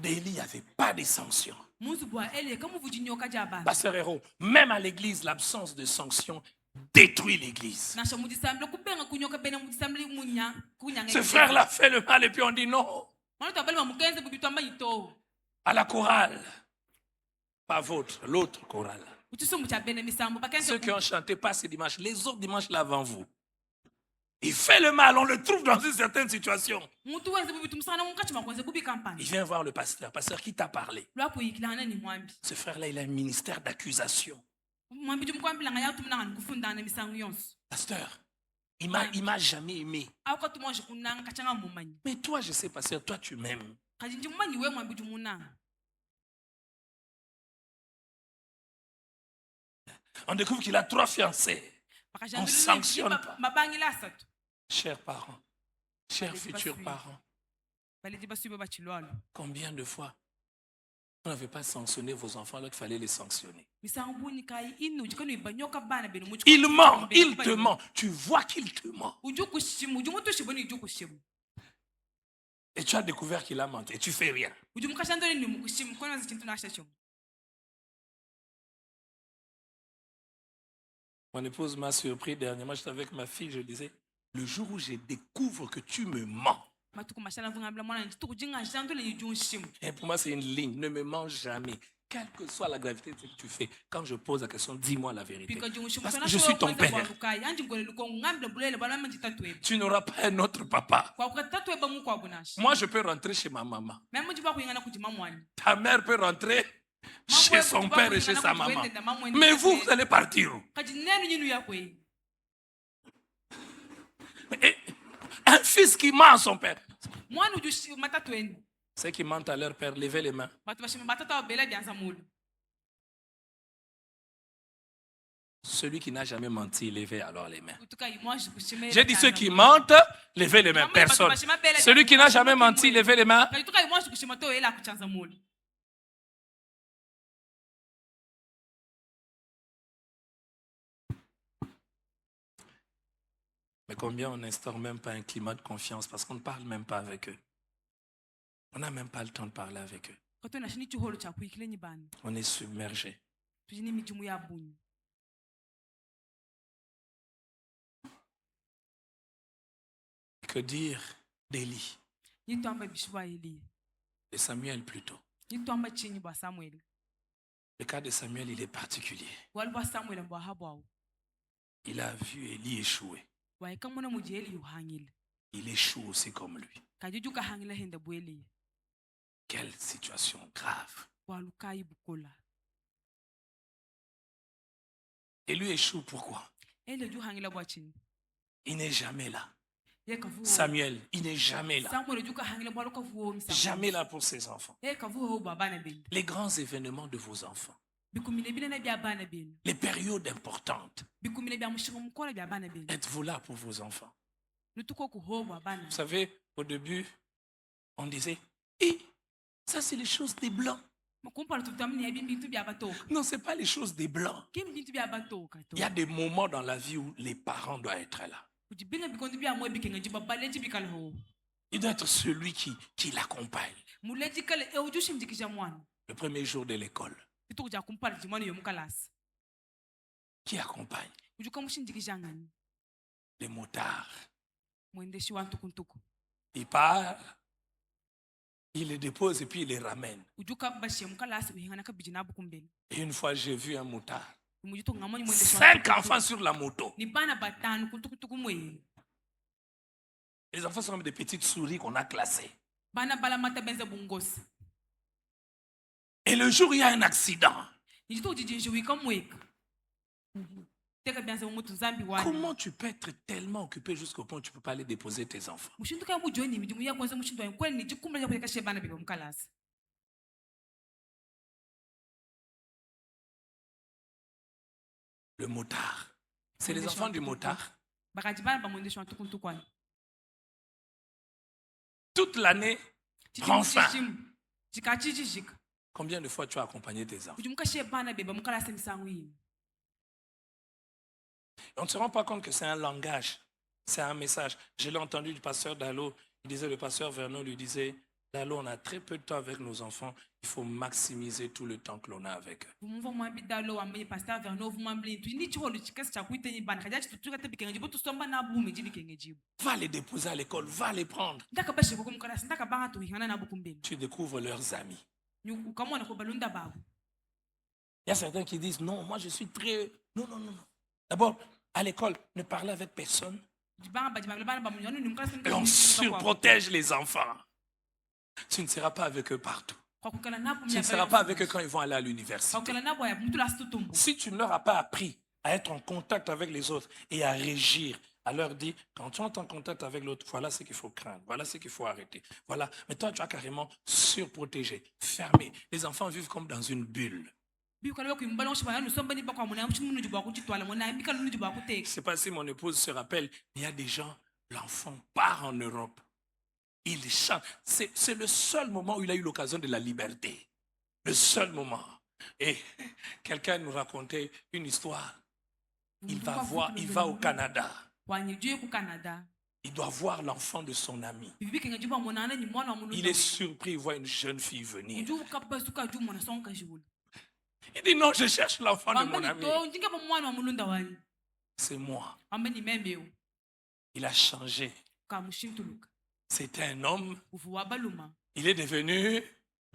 il n'y avait pas de sanctions. muzu bwa ele kamu vujinyoka jaba Pasteur Hérault, même à l'église, l'absence de sanctions détruit l'église. nasha mujisamble kubenga kunyoka bene mujisamble munya kunyanga Ce frère-là fait le mal et puis on dit non. mwana tabali mamukenze bubitu amanyito À la chorale, pas votre, l'autre chorale. utisumbu cha bene misambo bakenze Ceux qui ont chanté pas ce dimanche, les autres dimanches là avant vous. Il fait le mal, on le trouve dans une certaine situation. mutu wenze bubitu musana mukati makwenze bubi Il kampani vient voir le pasteur. Pasteur, qui t'a parlé? lwapo yikilana ni mwambi Ce frère-là, il a un ministère d'accusation. mwambi jumkwambila nga yatu mnanga nikufundana misango yonso Pasteur, il m'a jamais aimé. auka tumonje kunanga kachanga mumanyi Mais toi, je sais, pasteur, toi, tu m'aimes. kajinji mumanyi we mwambi jumunanga On découvre qu'il a 3 fiancés. On sanctionne pas. mabangila asatu Chers parents, chers Allez, futurs passe-lui. parents, balidi basuibe bachilwalo combien de fois vous n'avez pas sanctionné vos enfants alors qu'il fallait les sanctionner? misango buni kai inu jikano ibanyoka bana benu muchi Il ment, il te ment. Tu vois qu'il te ment. ujukushimu ujumutu shiboni ujukushimu Et tu as découvert qu'il a menti et tu fais rien. ujumukashandole ni mukushimu kona zichintu nashacho Mon épouse m'a surpris dernièrement, j'étais avec ma fille, je disais, le jour où je découvre que tu me mens. matuku mashana vungambla mwana njitu kujinga shandole yujushimu Et pour moi, c'est une ligne. Ne me mens jamais. Quelle que soit la gravité de ce que tu fais, quand je pose la question, dis-moi la vérité. pika jungushimu Parce sana que je suis ton père. kai anji ngole luko ngamble bulele bala manji tatwebe Tu n'auras pas un autre papa. kwa kwa tatweba mu kwa bunashi Moi, je peux rentrer chez ma maman. meme mujiba kuyingana kujima mwani Ta mère peut rentrer chez son père et chez sa maman. Mais vous allez partir. kaji nenu nyinu yakwe Et un fils qui ment à son père. mwana ujushi matatweni Ceux qui mentent à leur père, levez les mains. batu bashima batata bela byanza mulu Celui qui n'a jamais menti, levez alors les mains. utuka moi je kushime J'ai dit ceux qui mentent, levez les mains. Personne. Celui qui n'a jamais menti, levez les mains. utuka moi je kushima to ela kuchanza mulu Mais combien on n'instaure même pas un climat de confiance parce qu'on ne parle même pas avec eux. On n'a même pas le temps de parler avec eux. kato na shini chuholo cha kuikile nyibani On est submergé. tujini mijumu ya bunyi Que dire d'Élie, yitwamba bishwa eli de Samuel plutôt. yitwamba chinyi bwa Samuel Le cas de Samuel, il est particulier. wali bwa Samuel mbwa habwa Il a vu Élie échouer. wa kamona muji eli uhangile Il échoue aussi comme lui. kajujuka hangila henda bweli Quelle situation grave. walukai bukola Et lui échoue pourquoi? ele ju hangila bwa chini Il n'est jamais là. ye kavu Samuel, il n'est jamais là. Samuel juka hangila bwa kavu misa Jamais là pour ses enfants. ye kavu ho baba na bindi Les grands événements de vos enfants. bikumile bile na bya bana binu Les périodes importantes. bikumile bya mushinga mukora bya bana binu Êtes-vous là pour vos enfants? lutuko ku ho bwa bana Vous savez, au début, on disait, et ça c'est les choses des blancs. makumpala tutamni ya bintu bya batoka Non, ce n'est pas les choses des blancs. kim bintu bya batoka to Il y a des moments dans la vie où les parents doivent être là. kujibinga bikondi bya mwe bikenga jiba baleji bikal ho Il doit être celui qui l'accompagne. muleji kale e ujushi mjikisha mwana Le premier jour de l'école, bituko ja kumpala jimani yo mukalasi qui accompagne? ujuka mushinjikisha ngani Les motards. mwendeshi wa ntukuntuku Il part, il les dépose et puis il les ramène. ujuka bashe mukalasi uhingana kabijina bukumbele Et une fois, j'ai vu un motard. mujito ngamoni mwendeshi wa 5 ntukuntuku. enfants sur la moto. ni bana batanu kuntukutuku mwe Les enfants sont comme des petites souris qu'on a classées. bana bala mata benza bungosi Et le jour où il y a un accident, nijito ujijinji wika mweka teka byanza mutu zambi wani comment tu peux être tellement occupé jusqu'au point où tu ne peux pas aller déposer tes enfants? mushindu kaya mujoni mijumu ya kwanza mushindu wa kweli nijikumla ya kuleka shebana bibo mukalasi Le motard. C'est les enfants du motard. bakajibana bamwendeshi wa ntukuntuku wani Toute l'année, prends faim. jikachijijika Combien de fois tu as accompagné tes enfants? kuti mukashiye bana beba mukalasa misango yini. On ne se rend pas compte que c'est un langage, c'est un message. Je l'ai entendu du pasteur Dalo, il disait, le pasteur Vernon lui disait, Dalo, on a très peu de temps avec nos enfants, il faut maximiser tout le temps que l'on a avec eux. Vumva mwambi dalo wamenye pastor Vernon vumambli tu ndi chiholo chikasi cha kuita ni bana kaja chitutuka tebikenge jibu tusomba na bume jibikenge jibu. Va les déposer à l'école, va les prendre. Ndaka bashi ko mukalasa ndaka banga tu hingana na bukumbeni. Tu découvres leurs amis. Nyuku kamona ko balunda babu. Il y a certains qui disent, non, moi je suis très... Non, non, non, non. D'abord, à l'école, ne parlez avec personne. Et on surprotège les enfants. Tu ne seras pas avec eux partout. Tu ne seras pas avec eux quand ils vont aller à l'université. Si tu ne leur as pas appris à être en contact avec les autres et à régir, à leur dire, quand tu es en contact avec l'autre, voilà ce qu'il faut craindre, voilà ce qu'il faut arrêter. Voilà. Mais toi, tu as carrément surprotégé, fermé. Les enfants vivent comme dans une bulle. Je ne sais pas si mon épouse se rappelle, il y a des gens, l'enfant part en Europe. Il chante. C'est le seul moment où il a eu l'occasion de la liberté. Le seul moment. Et quelqu'un nous racontait une histoire. Il va au Canada. Il doit voir l'enfant de son ami. Il est surpris, il voit une jeune fille venir. Il dit non, je cherche l'enfant de mon ami. C'est moi. Il a changé. C'était un homme. Il est devenu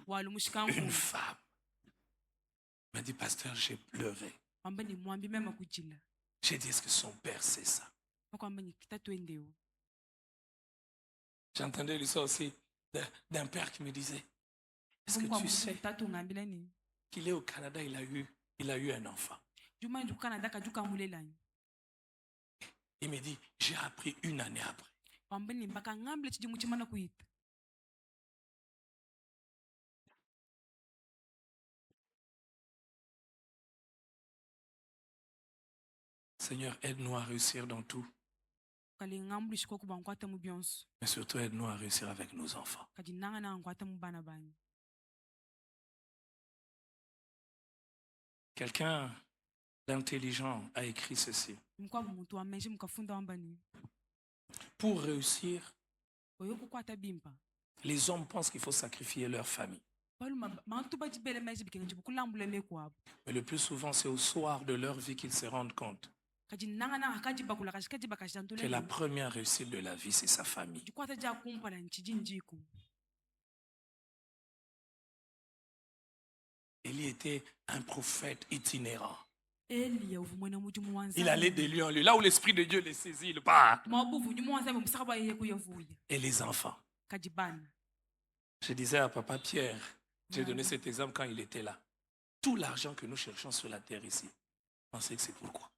une femme. Il m'a dit, pasteur, j'ai pleuré. J'ai dit, est-ce que son père sait ça? J'entendais l'histoire aussi d'un père qui me disait, est-ce que tu sais qu'il est au Canada, il a eu un enfant. Il me dit, j'ai appris une année après. Seigneur, aide-nous à réussir dans tout. Mais surtout, aide-nous à réussir avec nos enfants. Quelqu'un d'intelligent a écrit ceci. Pour réussir, les hommes pensent qu'il faut sacrifier leur famille. Mais le plus souvent, c'est au soir de leur vie qu'ils se rendent compte que la première réussite de la vie, c'est sa famille. Élie était un prophète itinérant. Il allait de lieu en lieu. Là où l'Esprit de Dieu les saisit, il part. Et les enfants. Je disais à Papa Pierre, j'ai donné cet exemple quand il était là. Tout l'argent que nous cherchons sur la terre ici, on sait que c'est pourquoi.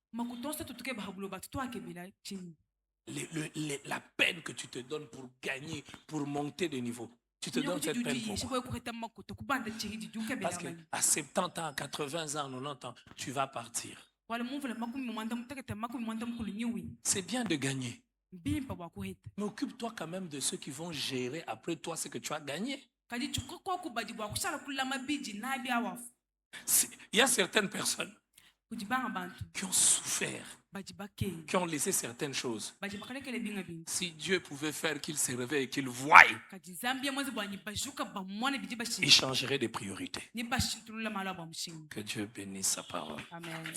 La peine que tu te donnes pour gagner, pour monter de niveau. Tu te donnes cette peine pourquoi? Parce qu'à 70 ans, 80 ans, 90 ans, tu vas partir. C'est bien de gagner. Mais occupe-toi quand même de ceux qui vont gérer après toi ce que tu as gagné. Il y a certaines personnes qui ont souffert, qui ont laissé certaines choses. Si Dieu pouvait faire qu'ils se réveillent et qu'ils voient, il changerait des priorités. Que Dieu bénisse sa parole. Amen.